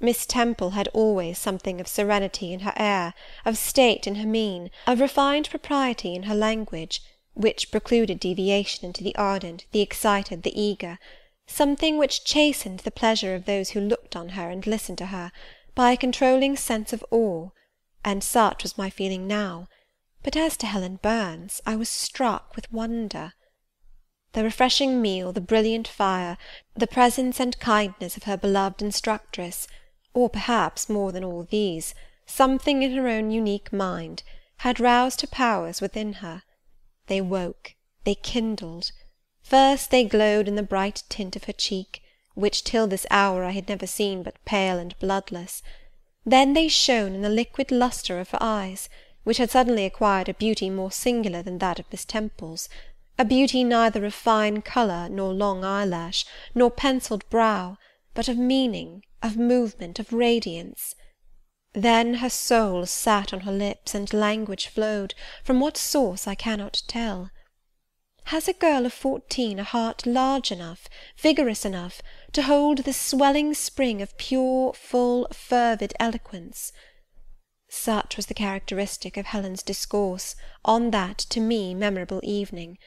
Miss Temple had always something of serenity in her air, of state in her mien, of refined propriety in her language, which precluded deviation into the ardent, the excited, the eager, something which chastened the pleasure of those who looked on her and listened to her, by a controlling sense of awe, and such was my feeling now. But as to Helen Burns, I was struck with wonder. The refreshing meal, the brilliant fire, the presence and kindness of her beloved instructress, or perhaps, more than all these, something in her own unique mind, had roused her powers within her. They woke, they kindled. First they glowed in the bright tint of her cheek, which till this hour I had never seen but pale and bloodless. Then they shone in the liquid lustre of her eyes, which had suddenly acquired a beauty more singular than that of Miss Temple's, a beauty neither of fine colour, nor long eyelash, nor pencilled brow, but of meaning, of movement, of radiance. Then her soul sat on her lips, and language flowed, from what source I cannot tell. Has a girl of 14 a heart large enough, vigorous enough, to hold the swelling spring of pure, full, fervid eloquence? Such was the characteristic of Helen's discourse on that, to me, memorable evening.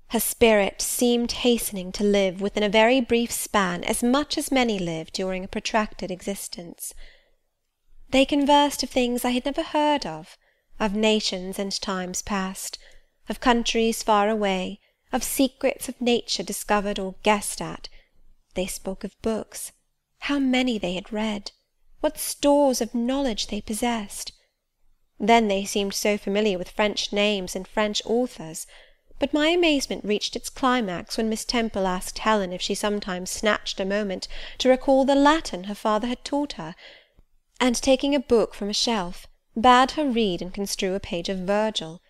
Her spirit seemed hastening to live within a very brief span as much as many live during a protracted existence. They conversed of things I had never heard of nations and times past, of countries far away, of secrets of nature discovered or guessed at. They spoke of books, how many they had read, what stores of knowledge they possessed. Then they seemed so familiar with French names and French authors, but my amazement reached its climax when Miss Temple asked Helen if she sometimes snatched a moment to recall the Latin her father had taught her, and taking a book from a shelf, bade her read and construe a page of Virgil,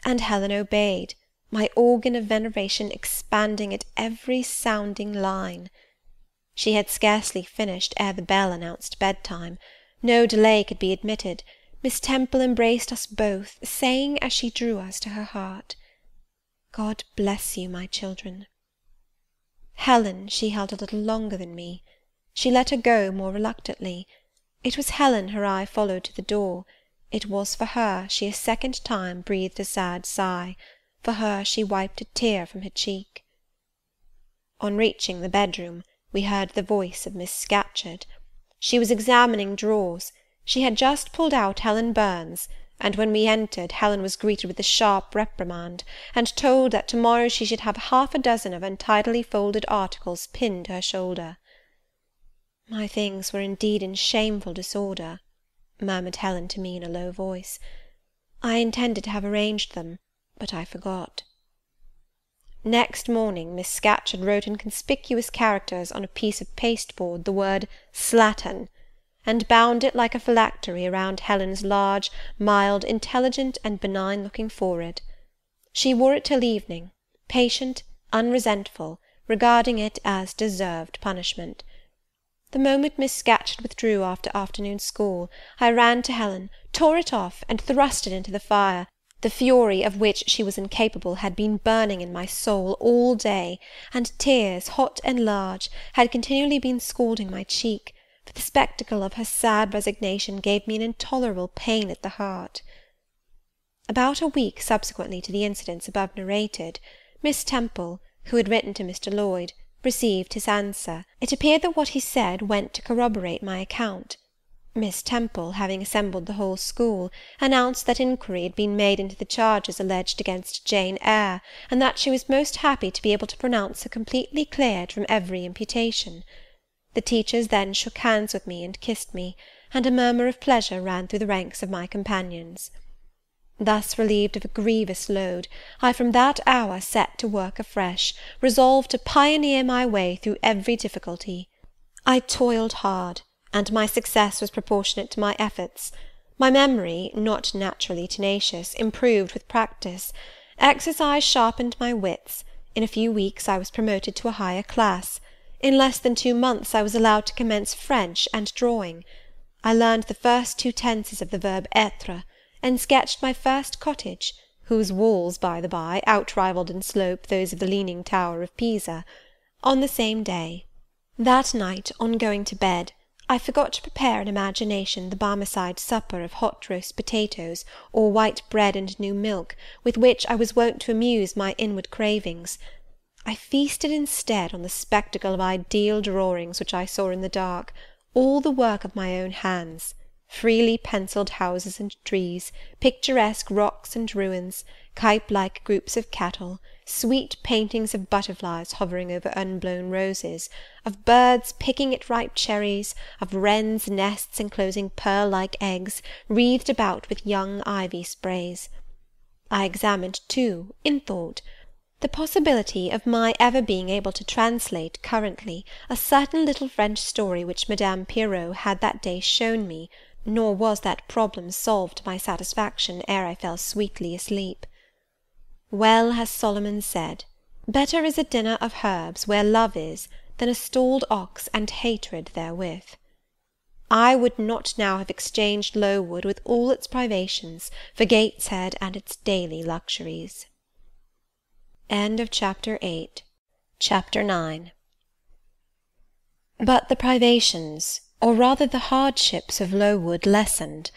and Helen obeyed, my organ of veneration expanding at every sounding line. She had scarcely finished ere the bell announced bedtime. No delay could be admitted. Miss Temple embraced us both, saying, as she drew us to her heart, "God bless you, my children." Helen she held a little longer than me. She let her go more reluctantly. It was Helen her eye followed to the door. It was for her she a second time breathed a sad sigh. For her she wiped a tear from her cheek. On reaching the bedroom, we heard the voice of Miss Scatcherd. She was examining drawers. She had just pulled out Helen Burns, and when we entered, Helen was greeted with a sharp reprimand, and told that to-morrow she should have 6 of untidily folded articles pinned to her shoulder. "My things were indeed in shameful disorder," murmured Helen to me in a low voice. "I intended to have arranged them, but I forgot." Next morning Miss Scatcherd wrote in conspicuous characters on a piece of pasteboard the word "Slattern," and bound it like a phylactery around Helen's large, mild, intelligent, and benign-looking forehead. She wore it till evening, patient, unresentful, regarding it as deserved punishment. The moment Miss Scatcherd withdrew after afternoon school, I ran to Helen, tore it off, and thrust it into the fire. The fury of which she was incapable had been burning in my soul all day, and tears, hot and large, had continually been scalding my cheek, for the spectacle of her sad resignation gave me an intolerable pain at the heart. About a week subsequently to the incidents above narrated, Miss Temple, who had written to Mr. Lloyd, received his answer. It appeared that what he said went to corroborate my account. Miss Temple, having assembled the whole school, announced that inquiry had been made into the charges alleged against Jane Eyre, and that she was most happy to be able to pronounce her completely cleared from every imputation. The teachers then shook hands with me and kissed me, and a murmur of pleasure ran through the ranks of my companions. Thus relieved of a grievous load, I from that hour set to work afresh, resolved to pioneer my way through every difficulty. I toiled hard, and my success was proportionate to my efforts. My memory, not naturally tenacious, improved with practice. Exercise sharpened my wits. In a few weeks I was promoted to a higher class. In less than 2 months I was allowed to commence French and drawing. I learned the first 2 tenses of the verb être, and sketched my first cottage, whose walls, by the by, outrivalled in slope those of the Leaning Tower of Pisa, on the same day. That night, on going to bed, I forgot to prepare in imagination the Barmecide supper of hot roast potatoes, or white bread and new milk, with which I was wont to amuse my inward cravings. I feasted instead on the spectacle of ideal drawings which I saw in the dark, all the work of my own hands, freely pencilled houses and trees, picturesque rocks and ruins, Cuyp-like groups of cattle, sweet paintings of butterflies hovering over unblown roses, of birds picking at ripe cherries, of wrens' nests enclosing pearl-like eggs, wreathed about with young ivy sprays. I examined, too, in thought, the possibility of my ever being able to translate currently a certain little French story which Madame Pirot had that day shown me, nor was that problem solved to my satisfaction ere I fell sweetly asleep. Well has Solomon said, "Better is a dinner of herbs where love is, than a stalled ox and hatred therewith." I would not now have exchanged Lowood with all its privations for Gateshead and its daily luxuries. Chapter 9. But the privations, or rather the hardships of Lowood lessened.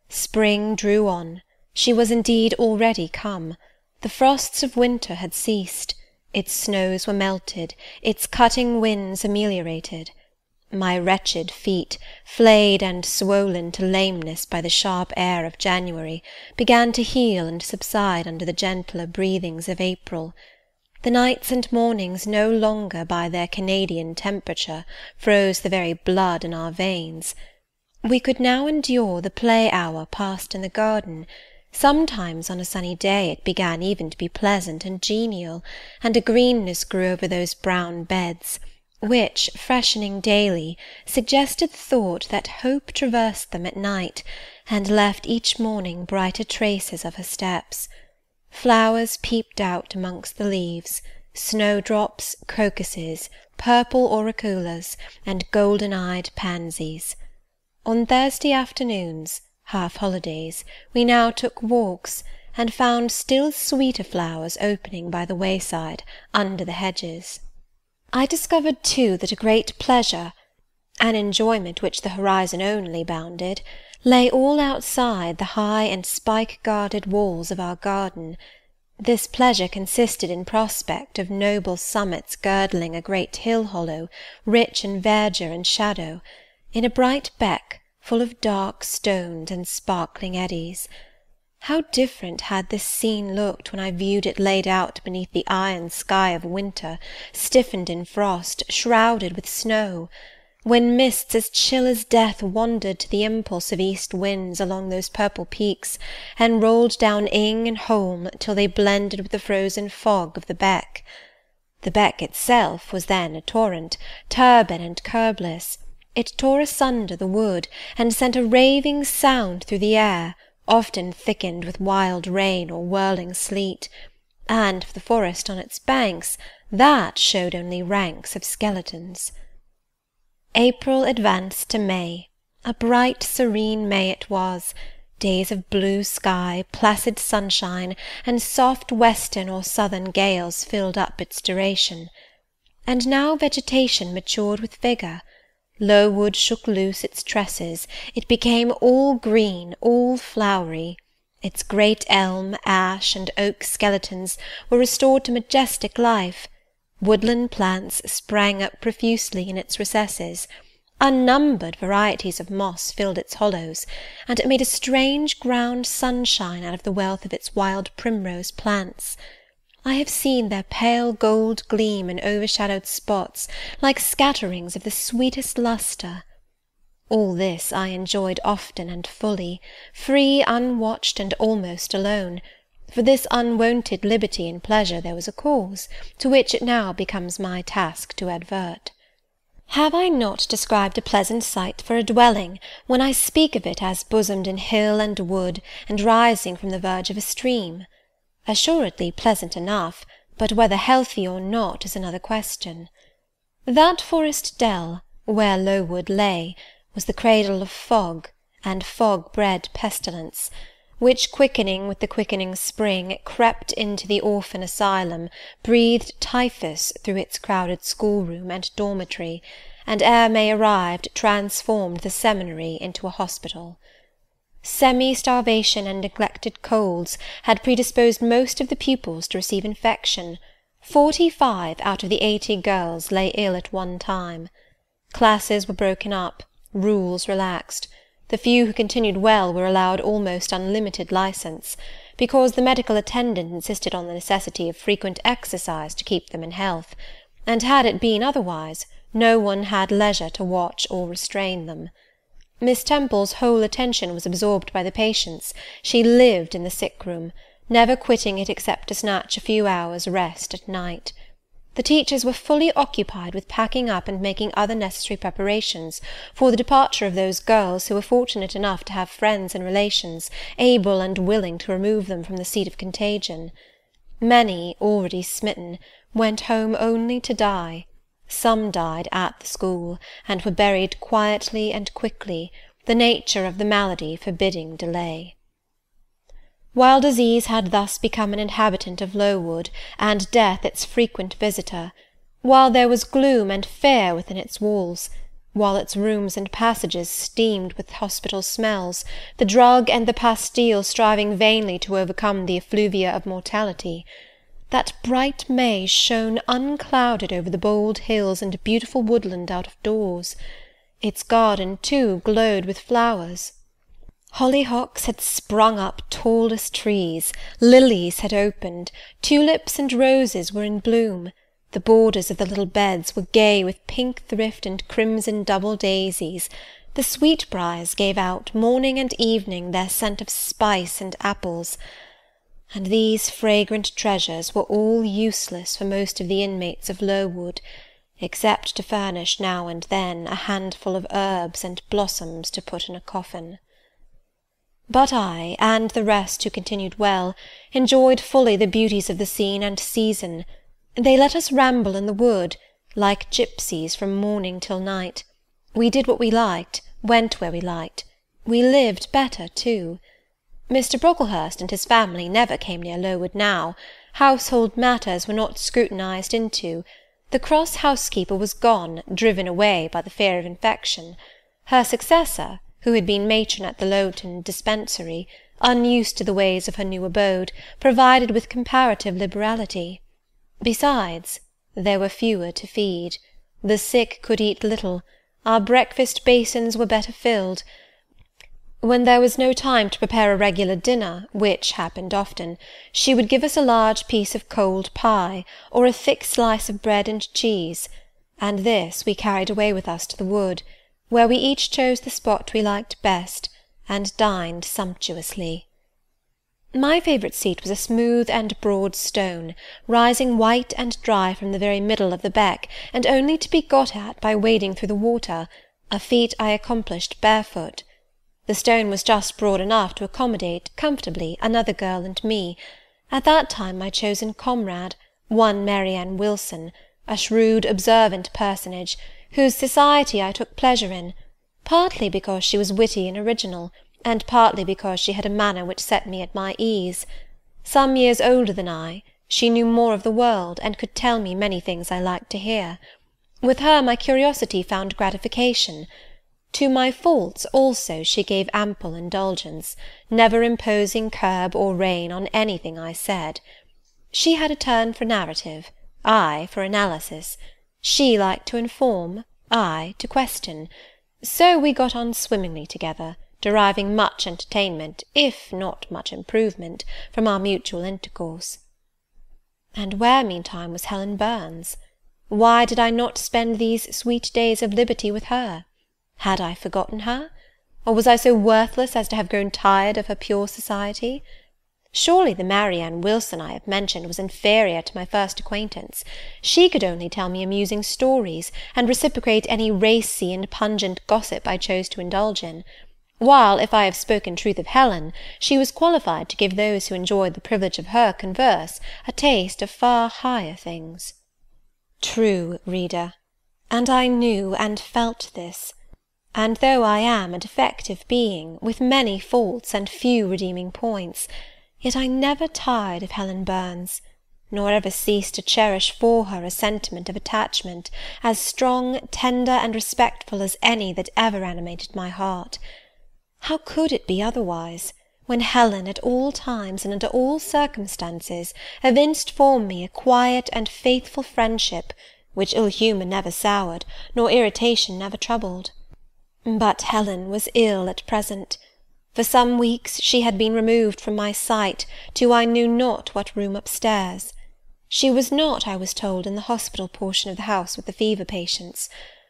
Spring drew on. She was indeed already come. The frosts of winter had ceased. Its snows were melted, its cutting winds ameliorated. My wretched feet, flayed and swollen to lameness by the sharp air of January, began to heal and subside under the gentler breathings of April. The nights and mornings no longer by their Canadian temperature froze the very blood in our veins. We could now endure the play hour passed in the garden. Sometimes on a sunny day it began even to be pleasant and genial, and a greenness grew over those brown beds, which, freshening daily, suggested the thought that hope traversed them at night, and left each morning brighter traces of her steps. Flowers peeped out amongst the leaves, snowdrops, crocuses, purple auriculas, and golden-eyed pansies. On Thursday afternoons, half-holidays, we now took walks, and found still sweeter flowers opening by the wayside, under the hedges. I discovered too that a great pleasure, an enjoyment which the horizon only bounded, lay all outside the high and spike-guarded walls of our garden. This pleasure consisted in prospect of noble summits girdling a great hill-hollow, rich in verdure and shadow, in a bright beck, full of dark stones and sparkling eddies. How different had this scene looked when I viewed it laid out beneath the iron sky of winter, stiffened in frost, shrouded with snow, when mists as chill as death wandered to the impulse of east winds along those purple peaks, and rolled down Ing and Holm till they blended with the frozen fog of the beck. The beck itself was then a torrent, turbid and curbless. It tore asunder the wood, and sent a raving sound through the air, often thickened with wild rain or whirling sleet, and for the forest on its banks, that showed only ranks of skeletons. April advanced to May. A bright serene May it was, days of blue sky, placid sunshine, and soft western or southern gales filled up its duration. And now vegetation matured with vigour. Lowood shook loose its tresses, it became all green, all flowery. Its great elm, ash, and oak skeletons were restored to majestic life. Woodland plants sprang up profusely in its recesses. Unnumbered varieties of moss filled its hollows, and it made a strange ground sunshine out of the wealth of its wild primrose plants. I have seen their pale gold gleam in overshadowed spots, like scatterings of the sweetest lustre. All this I enjoyed often and fully, free, unwatched, and almost alone. For this unwonted liberty and pleasure there was a cause, to which it now becomes my task to advert. Have I not described a pleasant site for a dwelling, when I speak of it as bosomed in hill and wood, and rising from the verge of a stream? Assuredly pleasant enough, but whether healthy or not is another question. That forest dell, where Lowood lay, was the cradle of fog, and fog-bred pestilence, which, quickening with the quickening spring, crept into the orphan asylum, breathed typhus through its crowded schoolroom and dormitory, and ere May arrived, transformed the seminary into a hospital. Semi-starvation and neglected colds had predisposed most of the pupils to receive infection. 45 out of the 80 girls lay ill at one time. Classes were broken up, rules relaxed. The few who continued well were allowed almost unlimited licence, because the medical attendant insisted on the necessity of frequent exercise to keep them in health, and had it been otherwise, no one had leisure to watch or restrain them. Miss Temple's whole attention was absorbed by the patients. She lived in the sick-room, never quitting it except to snatch a few hours' rest at night. The teachers were fully occupied with packing up and making other necessary preparations for the departure of those girls who were fortunate enough to have friends and relations able and willing to remove them from the seat of contagion. Many, already smitten, went home only to die. Some died at the school, and were buried quietly and quickly, the nature of the malady forbidding delay. While disease had thus become an inhabitant of Lowood, and death its frequent visitor, while there was gloom and fear within its walls, while its rooms and passages steamed with hospital smells, the drug and the pastille striving vainly to overcome the effluvia of mortality, that bright May shone unclouded over the bold hills and beautiful woodland out of doors. Its garden, too, glowed with flowers. Hollyhocks had sprung up tall as trees, lilies had opened, tulips and roses were in bloom, the borders of the little beds were gay with pink thrift and crimson double daisies, the sweetbriars gave out morning and evening their scent of spice and apples, and these fragrant treasures were all useless for most of the inmates of Lowood, except to furnish now and then a handful of herbs and blossoms to put in a coffin. But I, and the rest who continued well, enjoyed fully the beauties of the scene and season. They let us ramble in the wood, like gipsies, from morning till night. We did what we liked, went where we liked. We lived better too. Mr. Brocklehurst and his family never came near Lowood now. Household matters were not scrutinized into. The cross housekeeper was gone, driven away by the fear of infection. Her successor, who had been matron at the Lowton dispensary, unused to the ways of her new abode, provided with comparative liberality. Besides, there were fewer to feed. The sick could eat little. Our breakfast basins were better filled. When there was no time to prepare a regular dinner, which happened often, she would give us a large piece of cold pie, or a thick slice of bread and cheese, and this we carried away with us to the wood, where we each chose the spot we liked best, and dined sumptuously. My favourite seat was a smooth and broad stone, rising white and dry from the very middle of the beck, and only to be got at by wading through the water, a feat I accomplished barefoot. The stone was just broad enough to accommodate, comfortably, another girl and me, at that time my chosen comrade, one Mary Ann Wilson, a shrewd, observant personage, whose society I took pleasure in, partly because she was witty and original, and partly because she had a manner which set me at my ease. Some years older than I, she knew more of the world, and could tell me many things I liked to hear. With her my curiosity found gratification. To my faults also she gave ample indulgence, never imposing curb or rein on anything I said. She had a turn for narrative, I for analysis. She liked to inform, I to question. So we got on swimmingly together, deriving much entertainment, if not much improvement, from our mutual intercourse. And where, meantime, was Helen Burns? Why did I not spend these sweet days of liberty with her? Had I forgotten her? Or was I so worthless as to have grown tired of her pure society? Surely the Mary Ann Wilson I have mentioned was inferior to my first acquaintance. She could only tell me amusing stories, and reciprocate any racy and pungent gossip I chose to indulge in, while, if I have spoken truth of Helen, she was qualified to give those who enjoyed the privilege of her converse a taste of far higher things. True, reader, and I knew and felt this. And though I am a defective being, with many faults and few redeeming points, yet I never tired of Helen Burns, nor ever ceased to cherish for her a sentiment of attachment, as strong, tender, and respectful as any that ever animated my heart. How could it be otherwise, when Helen, at all times and under all circumstances, evinced for me a quiet and faithful friendship, which ill humour never soured, nor irritation never troubled? But Helen was ill at present. For some weeks she had been removed from my sight to I knew not what room upstairs. She was not, I was told, in the hospital portion of the house with the fever patients,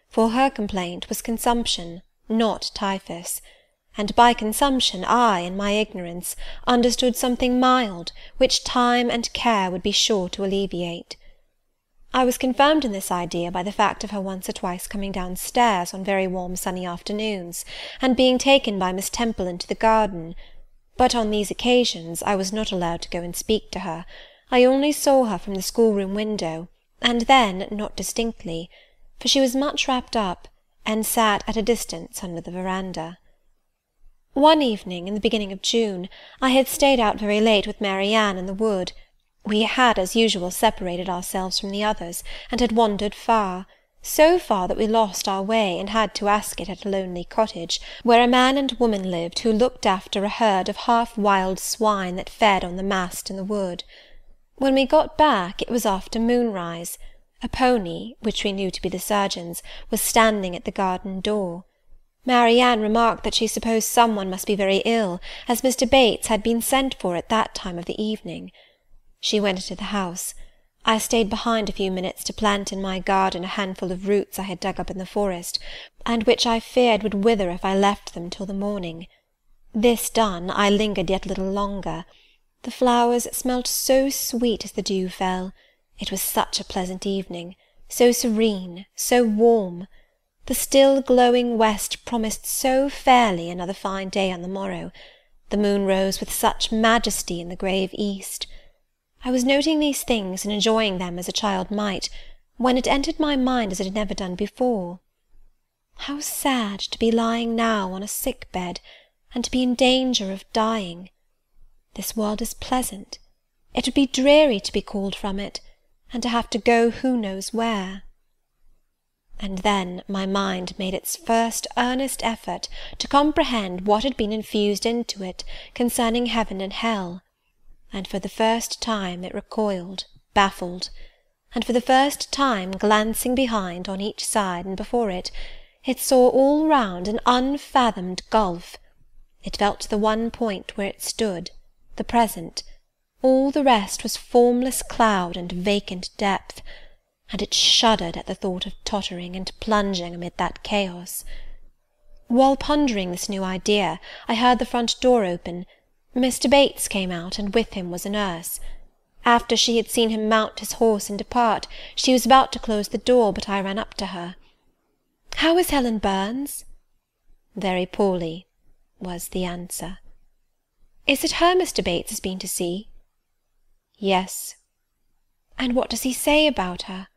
for her complaint was consumption, not typhus, and by consumption I, in my ignorance, understood something mild, which time and care would be sure to alleviate. I was confirmed in this idea by the fact of her once or twice coming downstairs on very warm sunny afternoons, and being taken by Miss Temple into the garden; but on these occasions I was not allowed to go and speak to her. I only saw her from the schoolroom window, and then not distinctly, for she was much wrapped up, and sat at a distance under the veranda. One evening, in the beginning of June, I had stayed out very late with Mary Ann in the wood. We had, as usual, separated ourselves from the others, and had wandered far, so far that we lost our way, and had to ask it at a lonely cottage, where a man and woman lived who looked after a herd of half-wild swine that fed on the mast in the wood. When we got back, it was after moonrise. A pony, which we knew to be the surgeon's, was standing at the garden door. Mary Ann remarked that she supposed some one must be very ill, as Mr. Bates had been sent for at that time of the evening. She went into the house. I stayed behind a few minutes to plant in my garden a handful of roots I had dug up in the forest, and which I feared would wither if I left them till the morning. This done, I lingered yet a little longer. The flowers smelt so sweet as the dew fell. It was such a pleasant evening, so serene, so warm. The still glowing west promised so fairly another fine day on the morrow. The moon rose with such majesty in the grave east. I was noting these things and enjoying them as a child might, when it entered my mind as it had never done before. How sad to be lying now on a sick bed, and to be in danger of dying! This world is pleasant. It would be dreary to be called from it, and to have to go who knows where. And then my mind made its first earnest effort to comprehend what had been infused into it concerning heaven and hell, and for the first time it recoiled, baffled, and for the first time, glancing behind, on each side, and before it, it saw all round an unfathomed gulf. It felt the one point where it stood, the present. All the rest was formless cloud and vacant depth, and it shuddered at the thought of tottering and plunging amid that chaos. While pondering this new idea, I heard the front door open. Mr. Bates came out, and with him was a nurse. After she had seen him mount his horse and depart, she was about to close the door, but I ran up to her. "How is Helen Burns?" "Very poorly," was the answer. "Is it her Mr. Bates has been to see?" "Yes." "And what does he say about her?"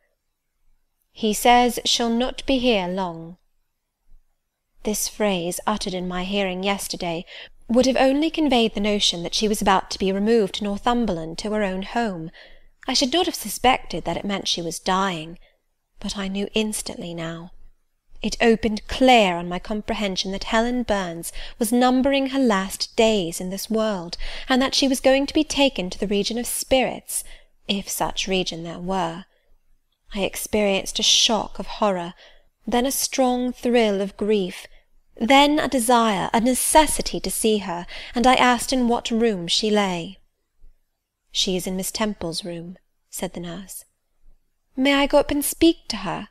"He says she'll not be here long." This phrase, uttered in my hearing yesterday, would have only conveyed the notion that she was about to be removed to Northumberland, to her own home. I should not have suspected that it meant she was dying, but I knew instantly now. It opened clear on my comprehension that Helen Burns was numbering her last days in this world, and that she was going to be taken to the region of spirits, if such region there were. I experienced a shock of horror, then a strong thrill of grief, then a desire, a necessity to see her, and I asked in what room she lay. "She is in Miss Temple's room," said the nurse. "May I go up and speak to her?"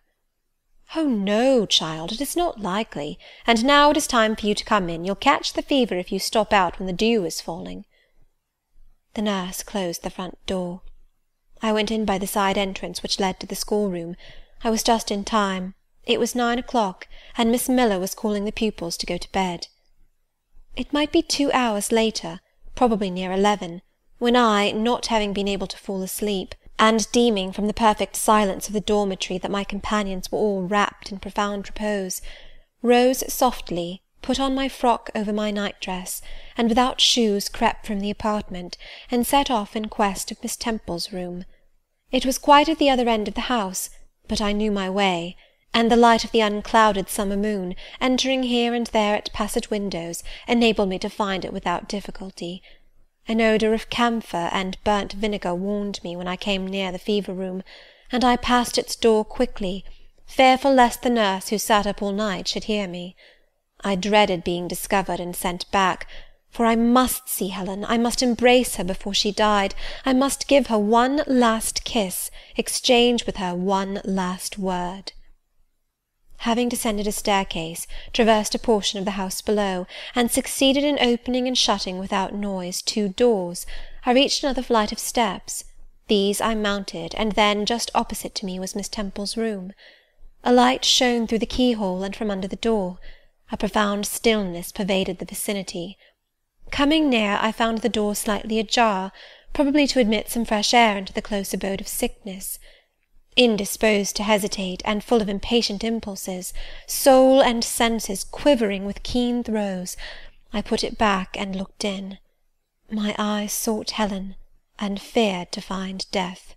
"Oh, no, child, it is not likely. And now it is time for you to come in. You'll catch the fever if you stop out when the dew is falling." The nurse closed the front door. I went in by the side entrance which led to the schoolroom. I was just in time. It was 9 o'clock, and Miss Miller was calling the pupils to go to bed. It might be 2 hours later, probably near 11, when I, not having been able to fall asleep, and deeming from the perfect silence of the dormitory that my companions were all wrapped in profound repose, rose softly, put on my frock over my night-dress, and without shoes crept from the apartment, and set off in quest of Miss Temple's room. It was quite at the other end of the house, but I knew my way, and the light of the unclouded summer moon, entering here and there at passage windows, enabled me to find it without difficulty. An odour of camphor and burnt vinegar warned me when I came near the fever-room, and I passed its door quickly, fearful lest the nurse who sat up all night should hear me. I dreaded being discovered and sent back, for I must see Helen, I must embrace her before she died, I must give her one last kiss, exchange with her one last word. Having descended a staircase, traversed a portion of the house below, and succeeded in opening and shutting without noise 2 doors, I reached another flight of steps. These I mounted, and then just opposite to me was Miss Temple's room. A light shone through the keyhole and from under the door. A profound stillness pervaded the vicinity. Coming near, I found the door slightly ajar, probably to admit some fresh air into the close abode of sickness. Indisposed to hesitate, and full of impatient impulses, soul and senses quivering with keen throes, I put it back and looked in. My eyes sought Helen, and feared to find death.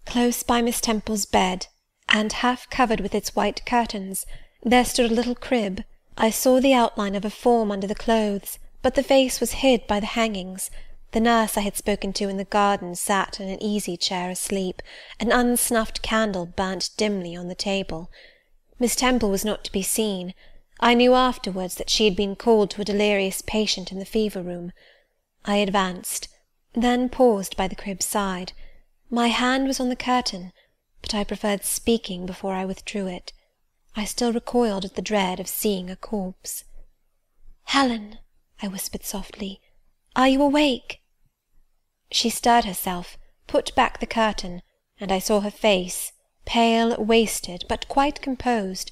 Close by Miss Temple's bed, and half covered with its white curtains, there stood a little crib. I saw the outline of a form under the clothes, but the face was hid by the hangings. The nurse I had spoken to in the garden sat in an easy-chair asleep. An unsnuffed candle burnt dimly on the table. Miss Temple was not to be seen. I knew afterwards that she had been called to a delirious patient in the fever-room. I advanced, then paused by the crib's side. My hand was on the curtain, but I preferred speaking before I withdrew it. I still recoiled at the dread of seeing a corpse. "Helen," I whispered softly, "are you awake?" She stirred herself, put back the curtain, and I saw her face, pale, wasted, but quite composed.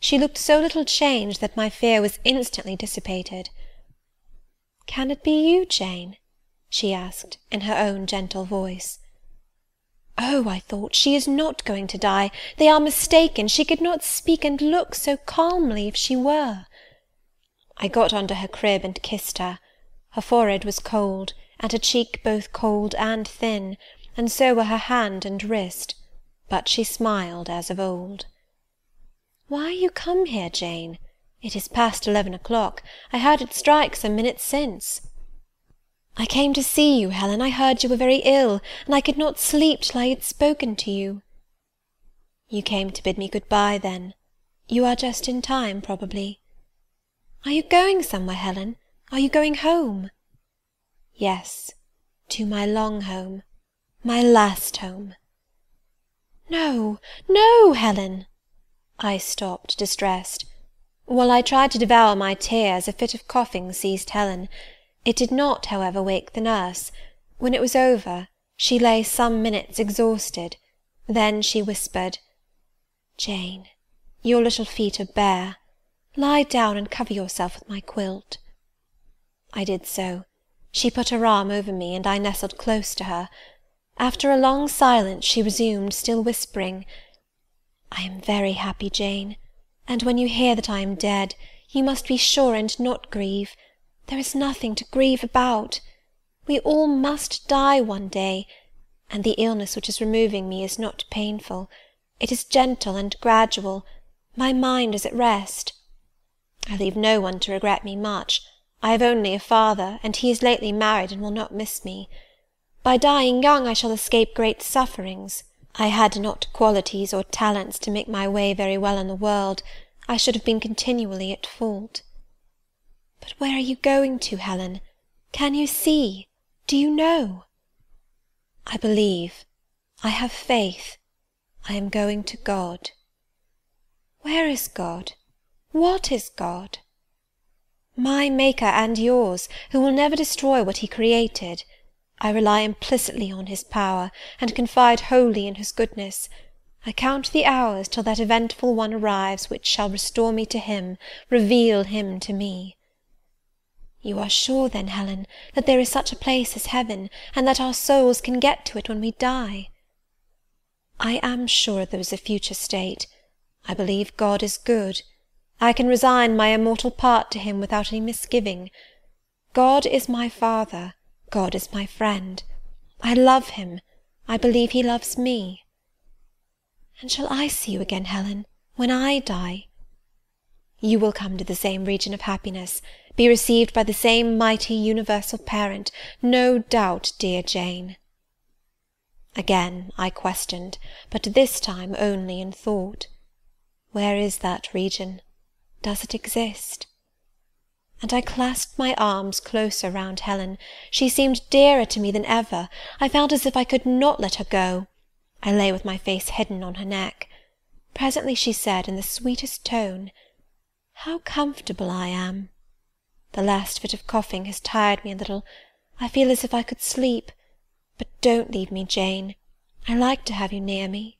She looked so little changed that my fear was instantly dissipated. "Can it be you, Jane?" she asked, in her own gentle voice. "Oh," I thought, "she is not going to die. They are mistaken. She could not speak and look so calmly if she were." I got under her crib and kissed her. Her forehead was cold, and her cheek both cold and thin, and so were her hand and wrist. but she smiled as of old. "Why are you come here, Jane? It is past 11 o'clock. I heard it strike some minutes since." "I came to see you, Helen. I heard you were very ill, and I could not sleep till I had spoken to you." "You came to bid me good-bye, then. You are just in time, probably." "Are you going somewhere, Helen? Are you going home?" "Yes, to my long home, my last home." "No, no, Helen!" I stopped, distressed. While I tried to devour my tears, a fit of coughing seized Helen. It did not, however, wake the nurse. When it was over, she lay some minutes exhausted. Then she whispered, "Jane, your little feet are bare. Lie down and cover yourself with my quilt." I did so. She put her arm over me, and I nestled close to her. After a long silence, she resumed, still whispering, "I am very happy, Jane, and when you hear that I am dead, you must be sure and not grieve. There is nothing to grieve about. We all must die one day, and the illness which is removing me is not painful. It is gentle and gradual. My mind is at rest. I leave no one to regret me much. I have only a father, and he is lately married and will not miss me. By dying young I shall escape great sufferings. I had not qualities or talents to make my way very well in the world. I should have been continually at fault." "But where are you going to, Helen? Can you see? Do you know?" "I believe. I have faith. I am going to God." "Where is God? What is God?" "My Maker and yours, who will never destroy what he created. I rely implicitly on his power, and confide wholly in his goodness. I count the hours till that eventful one arrives which shall restore me to him, reveal him to me." "You are sure, then, Helen, that there is such a place as heaven, and that our souls can get to it when we die?" "I am sure there is a future state. I believe God is good. I can resign my immortal part to him without any misgiving. God is my Father. God is my friend. I love him. I believe he loves me." "And shall I see you again, Helen, when I die?" "You will come to the same region of happiness, be received by the same mighty universal parent, no doubt, dear Jane." Again I questioned, but this time only in thought. Where is that region? Does it exist? And I clasped my arms closer round Helen. She seemed dearer to me than ever. I felt as if I could not let her go. I lay with my face hidden on her neck. Presently she said, in the sweetest tone, "How comfortable I am! The last fit of coughing has tired me a little. I feel as if I could sleep. But don't leave me, Jane. I like to have you near me."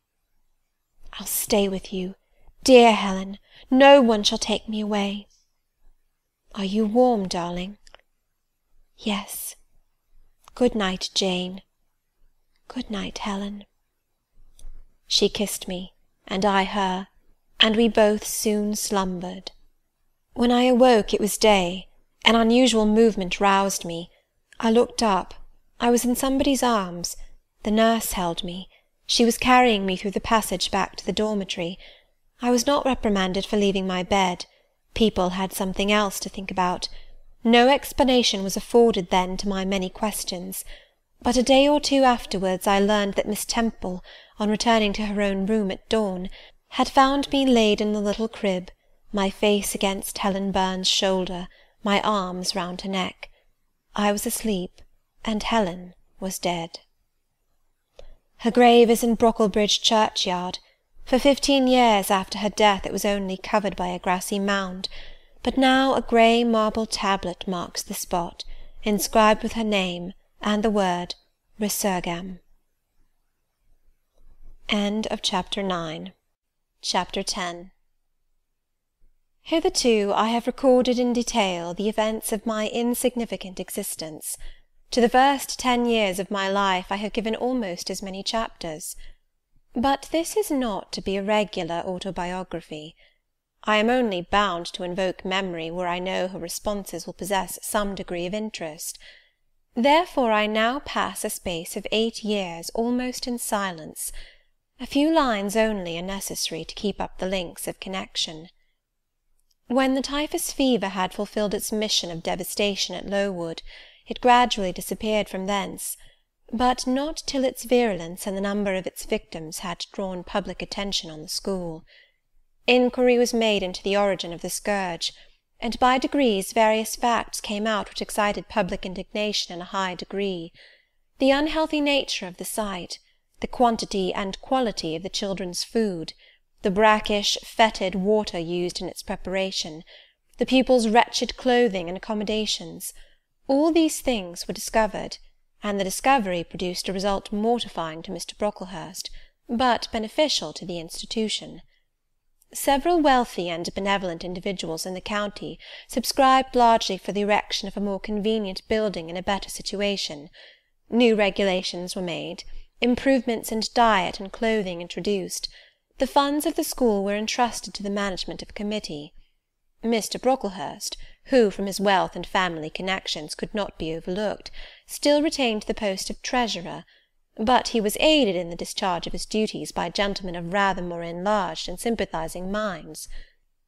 "I'll stay with you. Dear Helen, no one shall take me away." "Are you warm, darling?" "Yes. Good night, Jane. Good night, Helen." She kissed me, and I her, and we both soon slumbered. When I awoke it was day. An unusual movement roused me. I looked up. I was in somebody's arms. The nurse held me. She was carrying me through the passage back to the dormitory. I was not reprimanded for leaving my bed. People had something else to think about. No explanation was afforded then to my many questions. But a day or two afterwards I learned that Miss Temple, on returning to her own room at dawn, had found me laid in the little crib, my face against Helen Burns's shoulder, my arms round her neck. I was asleep, and Helen was dead. Her grave is in Brocklebridge churchyard. For 15 years after her death it was only covered by a grassy mound, but now a grey marble tablet marks the spot, inscribed with her name and the word Resurgam. End of Chapter 9. Chapter 10. Hitherto I have recorded in detail the events of my insignificant existence. To the first 10 years of my life I have given almost as many chapters. But this is not to be a regular autobiography. I am only bound to invoke memory where I know her responses will possess some degree of interest. Therefore I now pass a space of 8 years almost in silence. A few lines only are necessary to keep up the links of connection. When the typhus fever had fulfilled its mission of devastation at Lowood, it gradually disappeared from thence, but not till its virulence and the number of its victims had drawn public attention on the school. Inquiry was made into the origin of the scourge, and by degrees various facts came out which excited public indignation in a high degree. The unhealthy nature of the sight, the quantity and quality of the children's food, the brackish, fetid water used in its preparation, the pupils' wretched clothing and accommodations, all these things were discovered, and the discovery produced a result mortifying to Mr. Brocklehurst, but beneficial to the institution. Several wealthy and benevolent individuals in the county subscribed largely for the erection of a more convenient building in a better situation. New regulations were made, improvements in diet and clothing introduced. The funds of the school were entrusted to the management of a committee. Mr. Brocklehurst, who, from his wealth and family connections, could not be overlooked, still retained the post of treasurer, but he was aided in the discharge of his duties by gentlemen of rather more enlarged and sympathizing minds.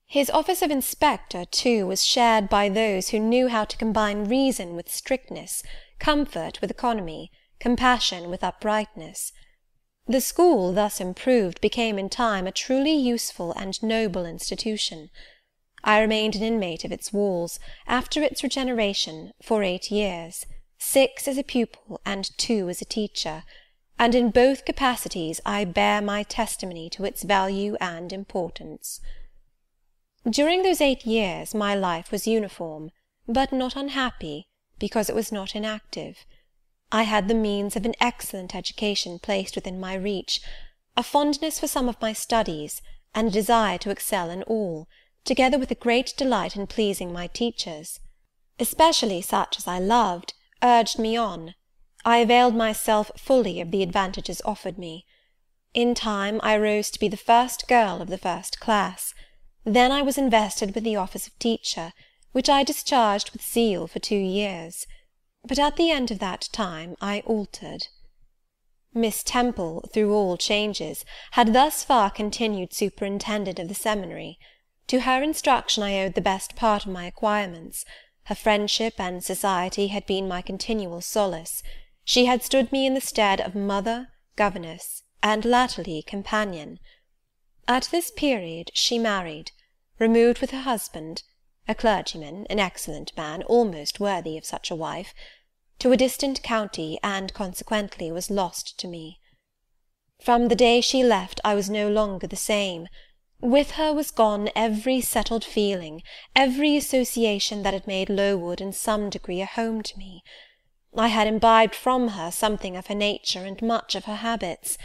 His office of inspector, too, was shared by those who knew how to combine reason with strictness, comfort with economy, compassion with uprightness. The school, thus improved, became in time a truly useful and noble institution. I remained an inmate of its walls, after its regeneration, for 8 years, 6 as a pupil and 2 as a teacher, and in both capacities I bear my testimony to its value and importance. During those 8 years my life was uniform, but not unhappy, because it was not inactive. I had the means of an excellent education placed within my reach, a fondness for some of my studies, and a desire to excel in all, together with a great delight in pleasing my teachers, especially such as I loved, urged me on. I availed myself fully of the advantages offered me. In time I rose to be the first girl of the first class. Then I was invested with the office of teacher, which I discharged with zeal for 2 years. But at the end of that time I altered. Miss Temple, through all changes, had thus far continued superintendent of the seminary. To her instruction I owed the best part of my acquirements. Her friendship and society had been my continual solace. She had stood me in the stead of mother, governess, and latterly companion. At this period she married, removed with her husband, a clergyman, an excellent man, almost worthy of such a wife, to a distant county, and consequently was lost to me. From the day she left I was no longer the same. With her was gone every settled feeling, every association that had made Lowood in some degree a home to me. I had imbibed from her something of her nature and much of her habits.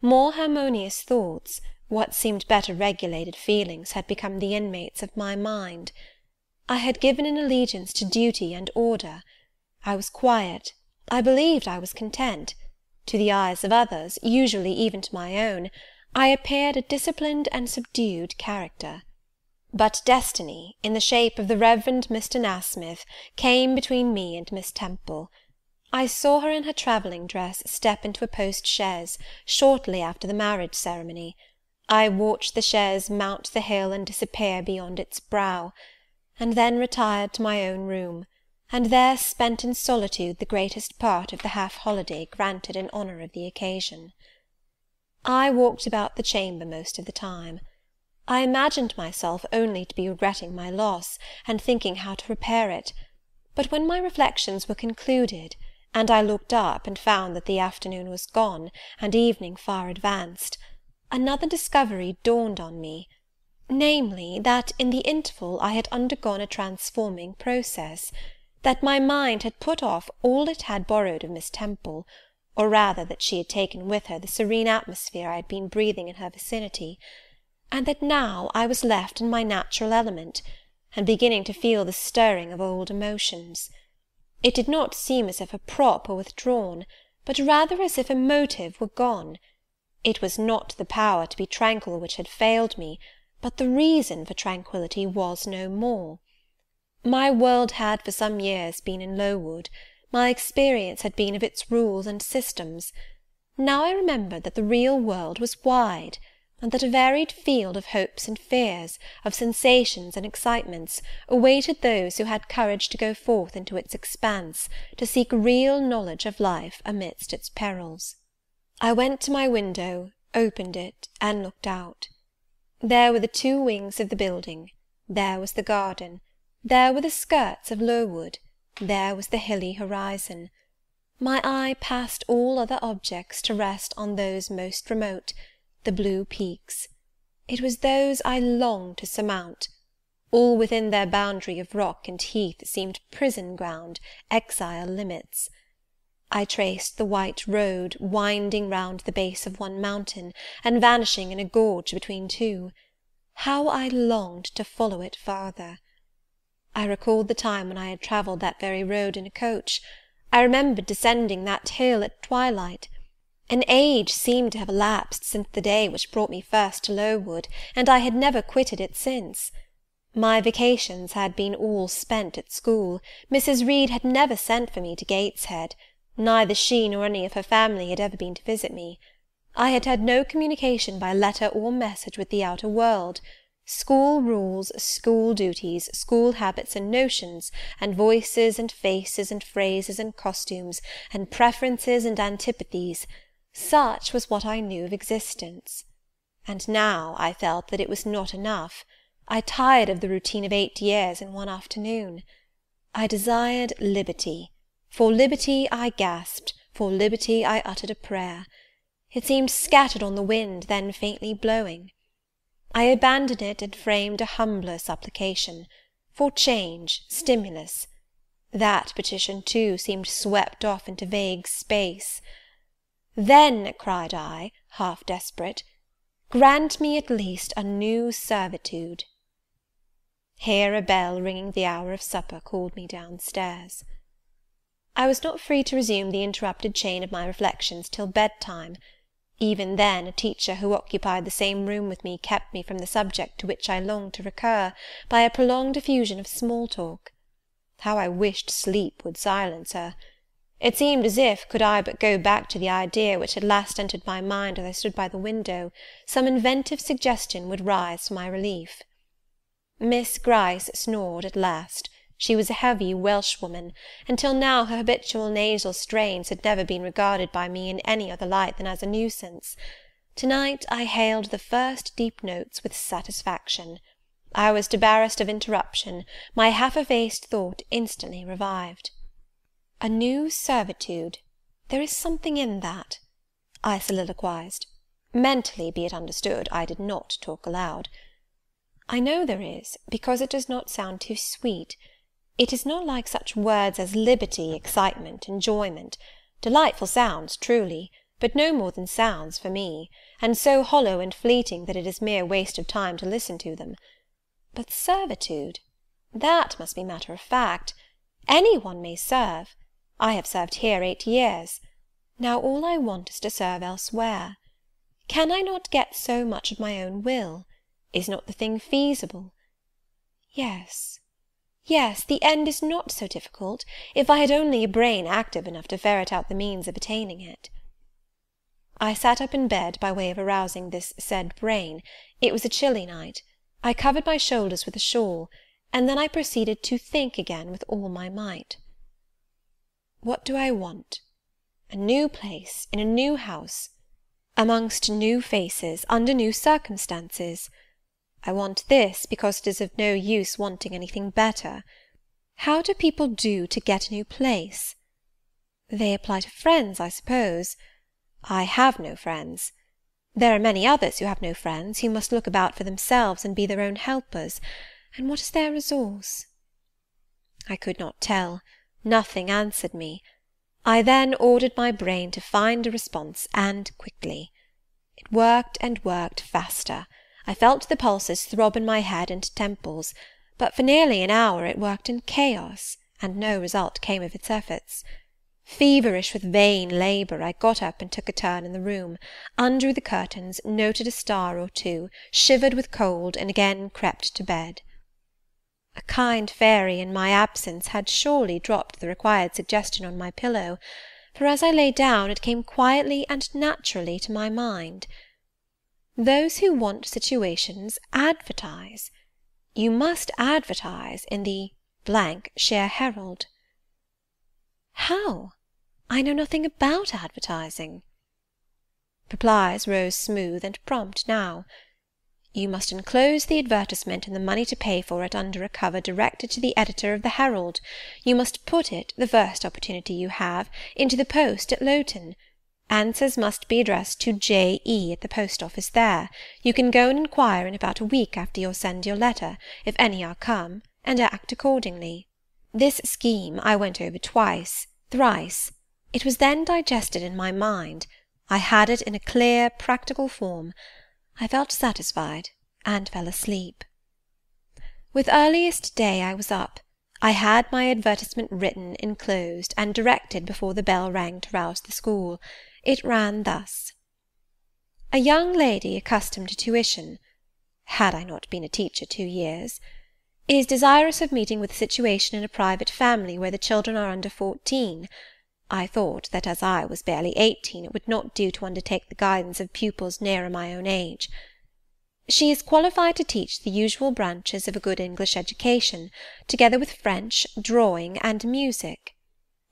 More harmonious thoughts, what seemed better regulated feelings, had become the inmates of my mind. I had given an allegiance to duty and order. I was quiet. I believed I was content. To the eyes of others, usually even to my own, I appeared a disciplined and subdued character. But destiny, in the shape of the Reverend Mr. Nasmyth, came between me and Miss Temple. I saw her in her travelling dress step into a post-chaise, shortly after the marriage ceremony. I watched the chaise mount the hill and disappear beyond its brow, and then retired to my own room, and there spent in solitude the greatest part of the half-holiday granted in honour of the occasion. I walked about the chamber most of the time. I imagined myself only to be regretting my loss, and thinking how to repair it; but when my reflections were concluded, and I looked up and found that the afternoon was gone, and evening far advanced, another discovery dawned on me, namely, that in the interval I had undergone a transforming process, that my mind had put off all it had borrowed of Miss Temple, or rather that she had taken with her the serene atmosphere I had been breathing in her vicinity, and that now I was left in my natural element, and beginning to feel the stirring of old emotions. It did not seem as if a prop were withdrawn, but rather as if a motive were gone. It was not the power to be tranquil which had failed me, but the reason for tranquillity was no more. My world had for some years been in Lowood. My experience had been of its rules and systems. Now I remembered that the real world was wide, and that a varied field of hopes and fears, of sensations and excitements, awaited those who had courage to go forth into its expanse, to seek real knowledge of life amidst its perils. I went to my window, opened it, and looked out. There were the two wings of the building, there was the garden, there were the skirts of Lowood, there was the hilly horizon. My eye passed all other objects to rest on those most remote, the blue peaks. It was those I longed to surmount. All within their boundary of rock and heath seemed prison ground, exile limits. I traced the white road winding round the base of one mountain, and vanishing in a gorge between two. How I longed to follow it farther! I recalled the time when I had travelled that very road in a coach. I remembered descending that hill at twilight. An age seemed to have elapsed since the day which brought me first to Lowood, and I had never quitted it since. My vacations had been all spent at school. Mrs. Reed had never sent for me to Gateshead. Neither she nor any of her family had ever been to visit me. I had had no communication by letter or message with the outer world. School rules, school duties, school habits and notions, and voices and faces and phrases and costumes, and preferences and antipathies, such was what I knew of existence. And now I felt that it was not enough. I tired of the routine of 8 years in one afternoon. I desired liberty. For liberty I gasped, for liberty I uttered a prayer. It seemed scattered on the wind, then faintly blowing. I abandoned it and framed a humbler supplication, for change, stimulus. That petition, too, seemed swept off into vague space. Then, cried I, half desperate, grant me at least a new servitude. Here a bell ringing the hour of supper called me downstairs. I was not free to resume the interrupted chain of my reflections till bedtime. Even then a teacher who occupied the same room with me kept me from the subject to which I longed to recur, by a prolonged effusion of small talk. How I wished sleep would silence her! It seemed as if, could I but go back to the idea which had last entered my mind as I stood by the window, some inventive suggestion would rise for my relief. Miss Gryce snored at last. She was a heavy Welshwoman, and till now her habitual nasal strains had never been regarded by me in any other light than as a nuisance. To-night I hailed the first deep notes with satisfaction. I was debarrassed of interruption. My half-effaced thought instantly revived. A new servitude. There is something in that, I soliloquized. Mentally, be it understood, I did not talk aloud. I know there is, because it does not sound too sweet. It is not like such words as liberty, excitement, enjoyment. Delightful sounds, truly, but no more than sounds for me, and so hollow and fleeting that it is mere waste of time to listen to them. But servitude, that must be matter of fact. Any one may serve. I have served here 8 years. Now all I want is to serve elsewhere. Can I not get so much of my own will? Is not the thing feasible? Yes, yes, the end is not so difficult, if I had only a brain active enough to ferret out the means of attaining it. I sat up in bed by way of arousing this said brain. It was a chilly night. I covered my shoulders with a shawl, and then I proceeded to think again with all my might. What do I want? A new place, in a new house, amongst new faces, under new circumstances. I want this, because it is of no use wanting anything better. How do people do to get a new place? They apply to friends, I suppose. I have no friends. There are many others who have no friends, who must look about for themselves and be their own helpers. And what is their resource? I could not tell. Nothing answered me. I then ordered my brain to find a response, and quickly. It worked and worked faster. I felt the pulses throb in my head and temples, but for nearly an hour it worked in chaos, and no result came of its efforts. Feverish with vain labour, I got up and took a turn in the room, undrew the curtains, noted a star or two, shivered with cold, and again crept to bed. A kind fairy in my absence had surely dropped the required suggestion on my pillow, for as I lay down it came quietly and naturally to my mind. Those who want situations advertise. You must advertise in the shire Herald. How? I know nothing about advertising. Replies rose smooth and prompt now. You must enclose the advertisement and the money to pay for it under a cover directed to the editor of the Herald. You must put it, the first opportunity you have, into the post at Lowton. Answers must be addressed to J.E. at the post-office there. You can go and inquire in about a week after you send your letter, if any are come, and act accordingly. This scheme I went over twice, thrice. It was then digested in my mind. I had it in a clear, practical form. I felt satisfied, and fell asleep. With earliest day I was up. I had my advertisement written, enclosed, and directed before the bell rang to rouse the school. It ran thus: A young lady accustomed to tuition, had I not been a teacher 2 years, is desirous of meeting with a situation in a private family where the children are under 14. I thought that as I was barely 18 it would not do to undertake the guidance of pupils nearer my own age. She is qualified to teach the usual branches of a good English education, together with French, drawing, and music.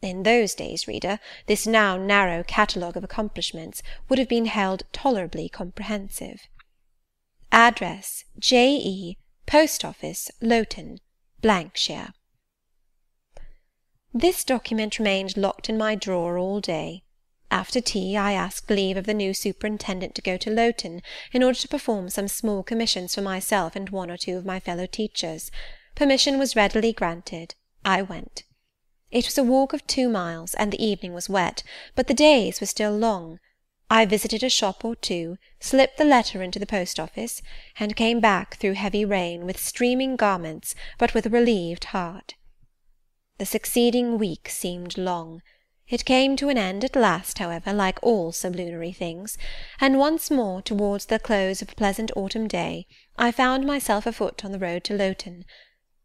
In those days, reader, this now narrow catalogue of accomplishments would have been held tolerably comprehensive. Address, J.E., Post Office, Lowton, shire. This document remained locked in my drawer all day. After tea I asked leave of the new superintendent to go to Lowton, in order to perform some small commissions for myself and 1 or 2 of my fellow teachers. Permission was readily granted. I went. It was a walk of 2 miles, and the evening was wet, but the days were still long. I visited a shop or 2, slipped the letter into the post-office, and came back through heavy rain, with streaming garments, but with a relieved heart. The succeeding week seemed long. It came to an end at last, however, like all sublunary things, and once more, towards the close of a pleasant autumn day, I found myself afoot on the road to Lowton.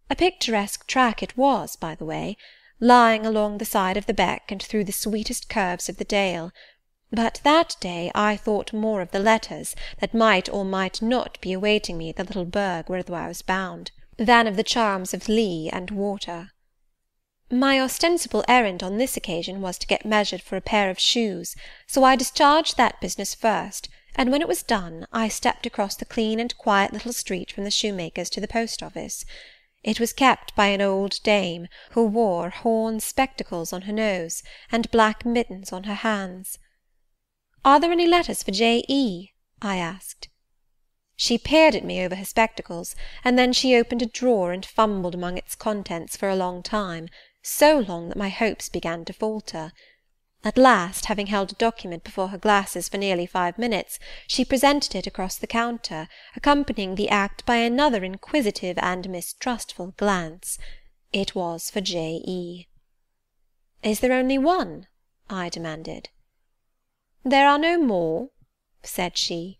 A picturesque track it was, by the way, lying along the side of the beck and through the sweetest curves of the dale. But that day I thought more of the letters that might or might not be awaiting me at the little burgh whither I was bound, than of the charms of lea and water. My ostensible errand on this occasion was to get measured for a pair of shoes, so I discharged that business first, and when it was done, I stepped across the clean and quiet little street from the shoemaker's to the post-office. It was kept by an old dame, who wore horn spectacles on her nose, and black mittens on her hands. "Are there any letters for J.E.?" I asked. She peered at me over her spectacles, and then she opened a drawer and fumbled among its contents for a long time, so long that my hopes began to falter. At last, having held a document before her glasses for nearly 5 minutes, she presented it across the counter, accompanying the act by another inquisitive and mistrustful glance. It was for J.E. "Is there only one?" I demanded. "There are no more," said she,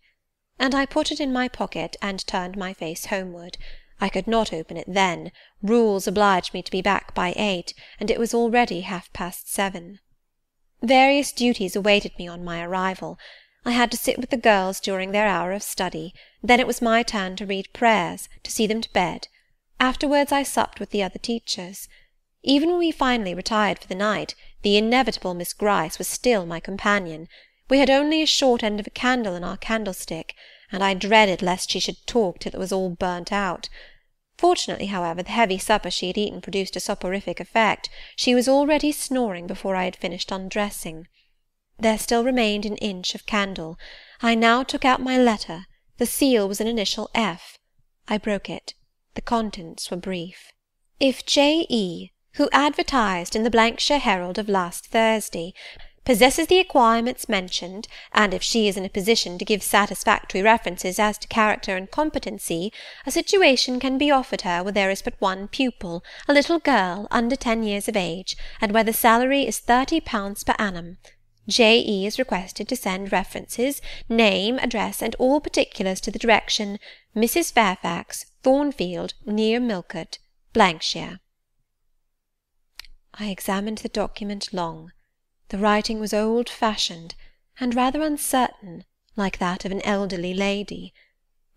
and I put it in my pocket and turned my face homeward. I could not open it then. Rules obliged me to be back by 8, and it was already 7:30. Various duties awaited me on my arrival. I had to sit with the girls during their hour of study, then it was my turn to read prayers, to see them to bed. Afterwards I supped with the other teachers. Even when we finally retired for the night, the inevitable Miss Gryce was still my companion. We had only a short end of a candle in our candlestick, and I dreaded lest she should talk till it was all burnt out. Fortunately, however, the heavy supper she had eaten produced a soporific effect. She was already snoring before I had finished undressing. There still remained an inch of candle. I now took out my letter. The seal was an initial F. I broke it. The contents were brief. If J.E., who advertised in the shire Herald of last Thursday, possesses the acquirements mentioned, and if she is in a position to give satisfactory references as to character and competency, a situation can be offered her where there is but 1 pupil, a little girl under 10 years of age, and where the salary is £30 per annum. J.E. is requested to send references, name, address, and all particulars to the direction Mrs. Fairfax, Thornfield, near Millcote, shire. I examined the document long. The writing was old-fashioned, and rather uncertain, like that of an elderly lady.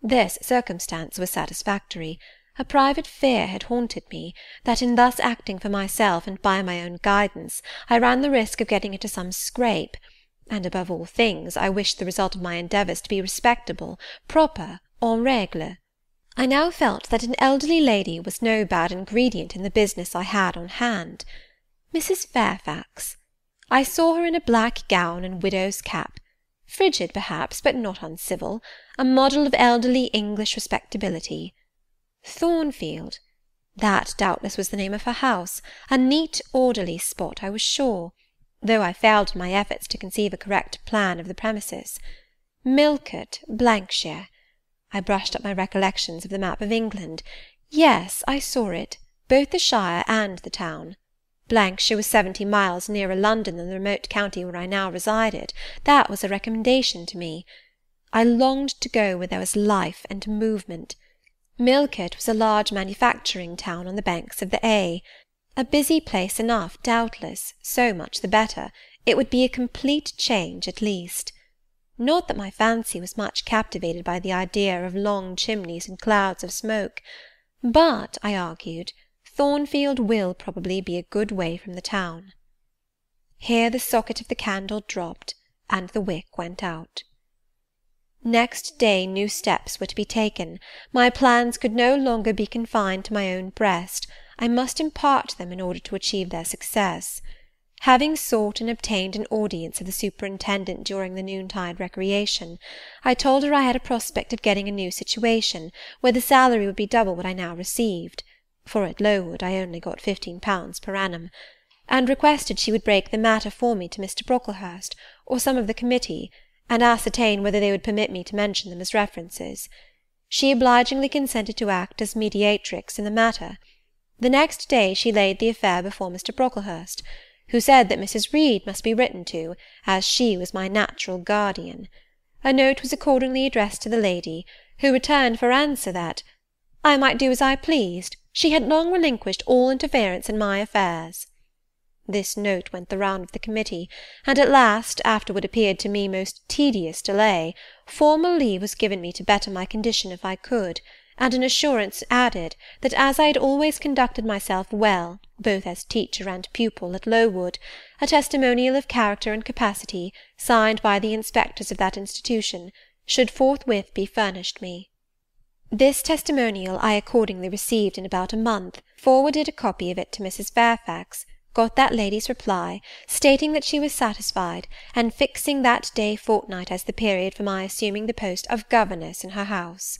This circumstance was satisfactory. A private fear had haunted me, that in thus acting for myself and by my own guidance, I ran the risk of getting into some scrape, and above all things I wished the result of my endeavours to be respectable, proper, en règle. I now felt that an elderly lady was no bad ingredient in the business I had on hand. Mrs. Fairfax. I saw her in a black gown and widow's cap, frigid perhaps, but not uncivil, a model of elderly English respectability. Thornfield. That doubtless was the name of her house, a neat, orderly spot, I was sure, though I failed in my efforts to conceive a correct plan of the premises. Millcote, shire. I brushed up my recollections of the map of England. Yes, I saw it, both the shire and the town. shire was 70 miles nearer London than the remote county where I now resided. That was a recommendation to me. I longed to go where there was life and movement. Millcote was a large manufacturing town on the banks of the Eyre. A busy place enough, doubtless, so much the better. It would be a complete change at least. Not that my fancy was much captivated by the idea of long chimneys and clouds of smoke, but, I argued, Thornfield will probably be a good way from the town. Here the socket of the candle dropped, and the wick went out. Next day new steps were to be taken. My plans could no longer be confined to my own breast. I must impart them in order to achieve their success. Having sought and obtained an audience of the superintendent during the noontide recreation, I told her I had a prospect of getting a new situation, where the salary would be double what I now received, for at Lowood I only got £15 per annum, and requested she would break the matter for me to Mr. Brocklehurst, or some of the committee, and ascertain whether they would permit me to mention them as references. She obligingly consented to act as mediatrix in the matter. The next day she laid the affair before Mr. Brocklehurst, who said that Mrs. Reed must be written to, as she was my natural guardian. A note was accordingly addressed to the lady, who returned for answer that I might do as I pleased, she had long relinquished all interference in my affairs. This note went the round of the committee, and at last, after what appeared to me most tedious delay, formal leave was given me to better my condition if I could, and an assurance added, that as I had always conducted myself well, both as teacher and pupil, at Lowood, a testimonial of character and capacity, signed by the inspectors of that institution, should forthwith be furnished me. This testimonial I accordingly received in about a month, forwarded a copy of it to Mrs. Fairfax, got that lady's reply, stating that she was satisfied, and fixing that day fortnight as the period for my assuming the post of governess in her house.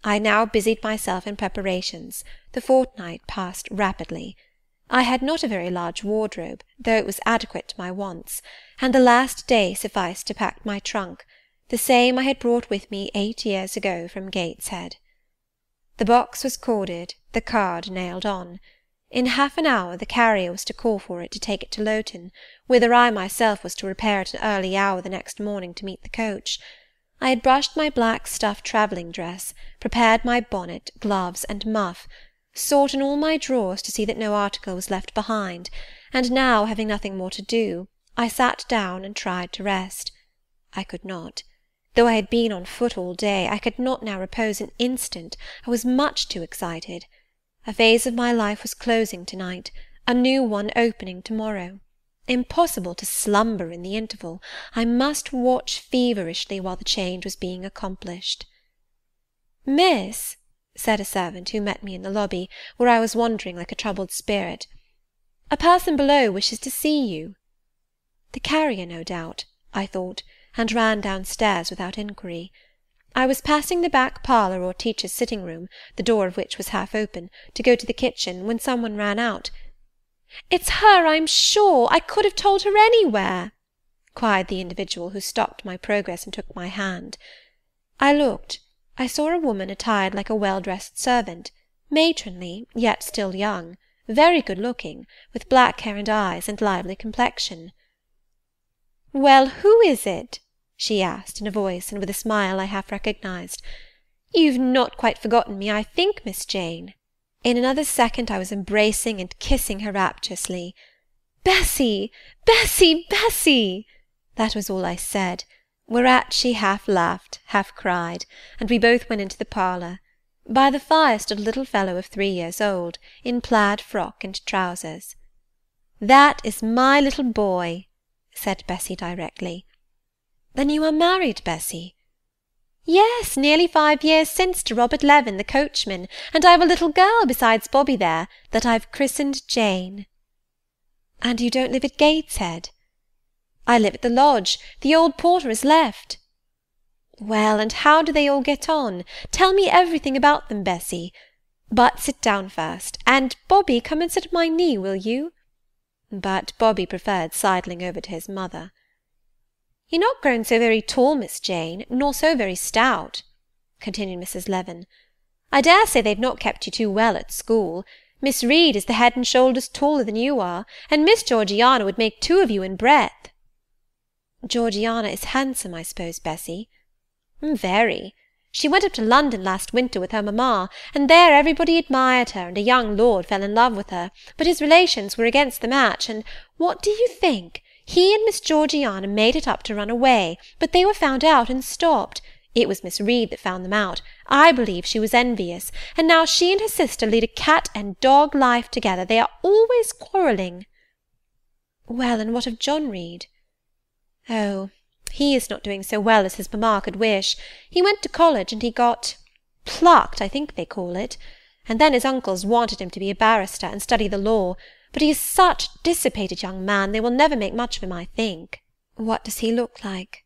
I now busied myself in preparations. The fortnight passed rapidly. I had not a very large wardrobe, though it was adequate to my wants, and the last day sufficed to pack my trunk, the same I had brought with me 8 years ago from Gateshead. The box was corded, the card nailed on. In half an hour the carrier was to call for it to take it to Lowton, whither I myself was to repair at an early hour the next morning to meet the coach. I had brushed my black stuff travelling dress, prepared my bonnet, gloves, and muff, sought in all my drawers to see that no article was left behind, and now, having nothing more to do, I sat down and tried to rest. I could not. Though I had been on foot all day, I could not now repose an instant. I was much too excited. A phase of my life was closing to-night, a new one opening to-morrow. Impossible to slumber in the interval. I must watch feverishly while the change was being accomplished. "Miss," said a servant who met me in the lobby, where I was wandering like a troubled spirit, "a person below wishes to see you." The carrier, no doubt, I thought, and ran downstairs without inquiry. I was passing the back parlour or teacher's sitting-room, the door of which was half open, to go to the kitchen, when some one ran out. "It's her, I'm sure! I could have told her anywhere!" cried the individual who stopped my progress and took my hand. I looked. I saw a woman attired like a well-dressed servant, matronly, yet still young, very good-looking, with black hair and eyes, and lively complexion. "Well, who is it?" she asked, in a voice and with a smile I half recognised. "You've not quite forgotten me, I think, Miss Jane." In another second I was embracing and kissing her rapturously. "Bessy! Bessy! Bessy!" That was all I said, whereat she half laughed, half cried, and we both went into the parlour. By the fire stood a little fellow of 3 years old, in plaid frock and trousers. "That is my little boy," said Bessy directly. "Then you are married, Bessy?" "Yes, nearly 5 years since, to Robert Levin, the coachman, and I've a little girl besides Bobby there, that I've christened Jane." "And you don't live at Gateshead?" "I live at the lodge. The old porter has left." "Well, and how do they all get on? Tell me everything about them, Bessy. But sit down first, and, Bobby, come and sit at my knee, will you?" But Bobby preferred sidling over to his mother. "You're not grown so very tall, Miss Jane, nor so very stout," continued Mrs. Levin. "I dare say they've not kept you too well at school. Miss Reed is the head and shoulders taller than you are, and Miss Georgiana would make 2 of you in breadth." "Georgiana is handsome, I suppose, Bessy?" "Very. She went up to London last winter with her mamma, and there everybody admired her, and a young lord fell in love with her, but his relations were against the match, and what do you think? He and Miss Georgiana made it up to run away, but they were found out and stopped. It was Miss Reed that found them out. I believe she was envious, and now she and her sister lead a cat and dog life together. They are always quarrelling." "Well, and what of John Reed?" "Oh, he is not doing so well as his mamma could wish. He went to college, and he got plucked, I think they call it, and then his uncles wanted him to be a barrister and study the law, but he is such a dissipated young man, they will never make much of him, I think." "What does he look like?"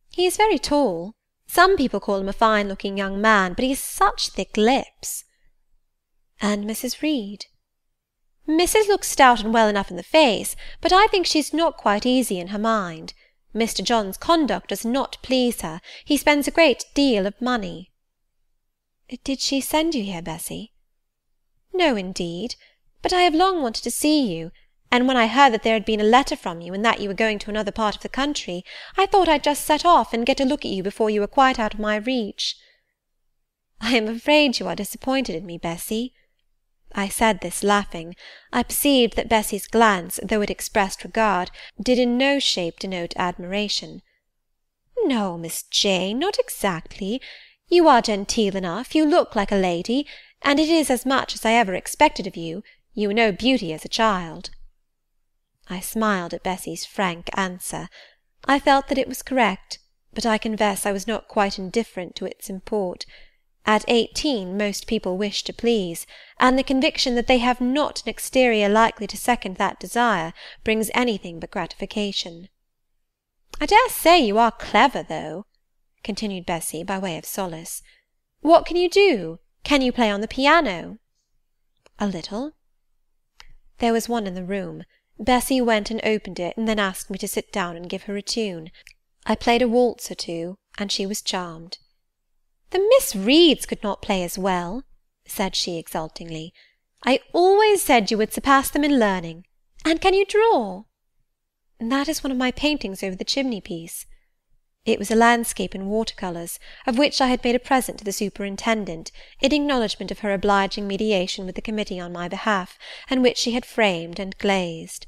"He is very tall. Some people call him a fine-looking young man, but he has such thick lips." "And Mrs. Reed?" "Mrs. looks stout and well enough in the face, but I think she's not quite easy in her mind. Mr. John's conduct does not please her. He spends a great deal of money." "Did she send you here, Bessy?" "No, indeed. But I have long wanted to see you, and when I heard that there had been a letter from you, and that you were going to another part of the country, I thought I'd just set off and get a look at you before you were quite out of my reach." "I am afraid you are disappointed in me, Bessy." I said this laughing. I perceived that Bessy's glance, though it expressed regard, did in no shape denote admiration. "No, Miss Jane, not exactly. You are genteel enough, you look like a lady, and it is as much as I ever expected of you. You were no beauty as a child." I smiled at Bessy's frank answer. I felt that it was correct, but I confess I was not quite indifferent to its import. At 18 most people wish to please, and the conviction that they have not an exterior likely to second that desire brings anything but gratification. "I dare say you are clever, though," continued Bessy by way of solace. "What can you do? Can you play on the piano?" "A little." There was one in the room. Bessy went and opened it, and then asked me to sit down and give her a tune. I played a waltz or two, and she was charmed. "The Miss Reeds could not play as well," said she exultingly. "I always said you would surpass them in learning. And can you draw?" "That is one of my paintings over the chimney-piece." It was a landscape in water-colours, of which I had made a present to the superintendent, in acknowledgment of her obliging mediation with the committee on my behalf, and which she had framed and glazed.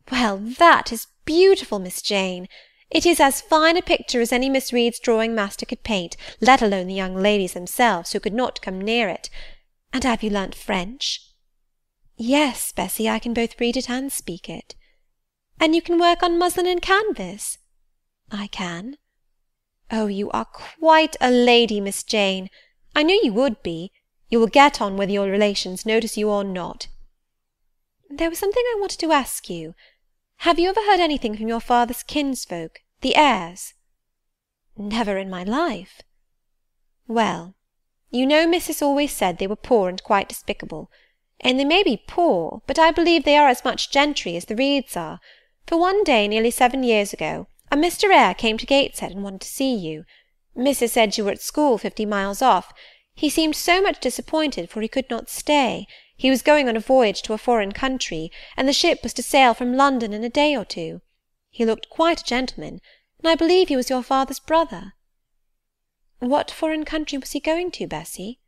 "Well, that is beautiful, Miss Jane. It is as fine a picture as any Miss Reed's drawing-master could paint, let alone the young ladies themselves, who could not come near it. And have you learnt French?" "Yes, Bessy, I can both read it and speak it." "And you can work on muslin and canvas?" "I can." "Oh, you are quite a lady, Miss Jane. I knew you would be. You will get on whether your relations notice you or not." "There was something I wanted to ask you. Have you ever heard anything from your father's kinsfolk, the Eyres?" "Never in my life." "Well, you know Missus always said they were poor and quite despicable. And they may be poor, but I believe they are as much gentry as the Reeds are. For one day, nearly 7 years ago, a Mr. Eyre came to Gateshead and wanted to see you. Missus said you were at school 50 miles off. He seemed so much disappointed, for he could not stay. He was going on a voyage to a foreign country, and the ship was to sail from London in a day or 2. He looked quite a gentleman, and I believe he was your father's brother." "What foreign country was he going to, Bessy?"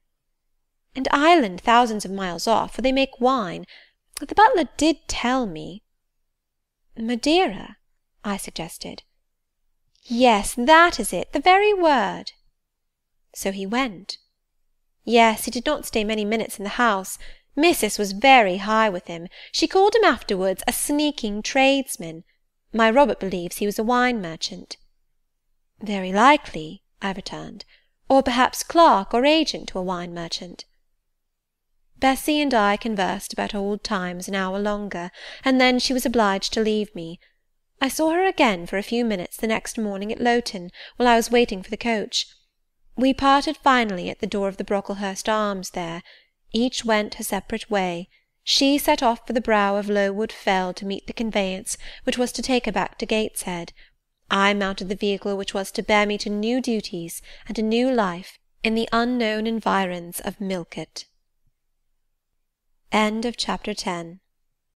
"An island thousands of miles off, where they make wine. The butler did tell me—" "Madeira?" I suggested. "Yes, that is it, the very word." "So he went?" "Yes, he did not stay many minutes in the house. Missus was very high with him. She called him afterwards a sneaking tradesman. My Robert believes he was a wine merchant." "Very likely," I returned. "Or perhaps clerk or agent to a wine merchant." Bessy and I conversed about old times an hour longer, and then she was obliged to leave me. I saw her again for a few minutes the next morning at Lowton, while I was waiting for the coach. We parted finally at the door of the Brocklehurst Arms there. Each went her separate way. She set off for the brow of Lowood Fell to meet the conveyance which was to take her back to Gateshead. I mounted the vehicle which was to bear me to new duties and a new life in the unknown environs of Millcote. End of Chapter 10.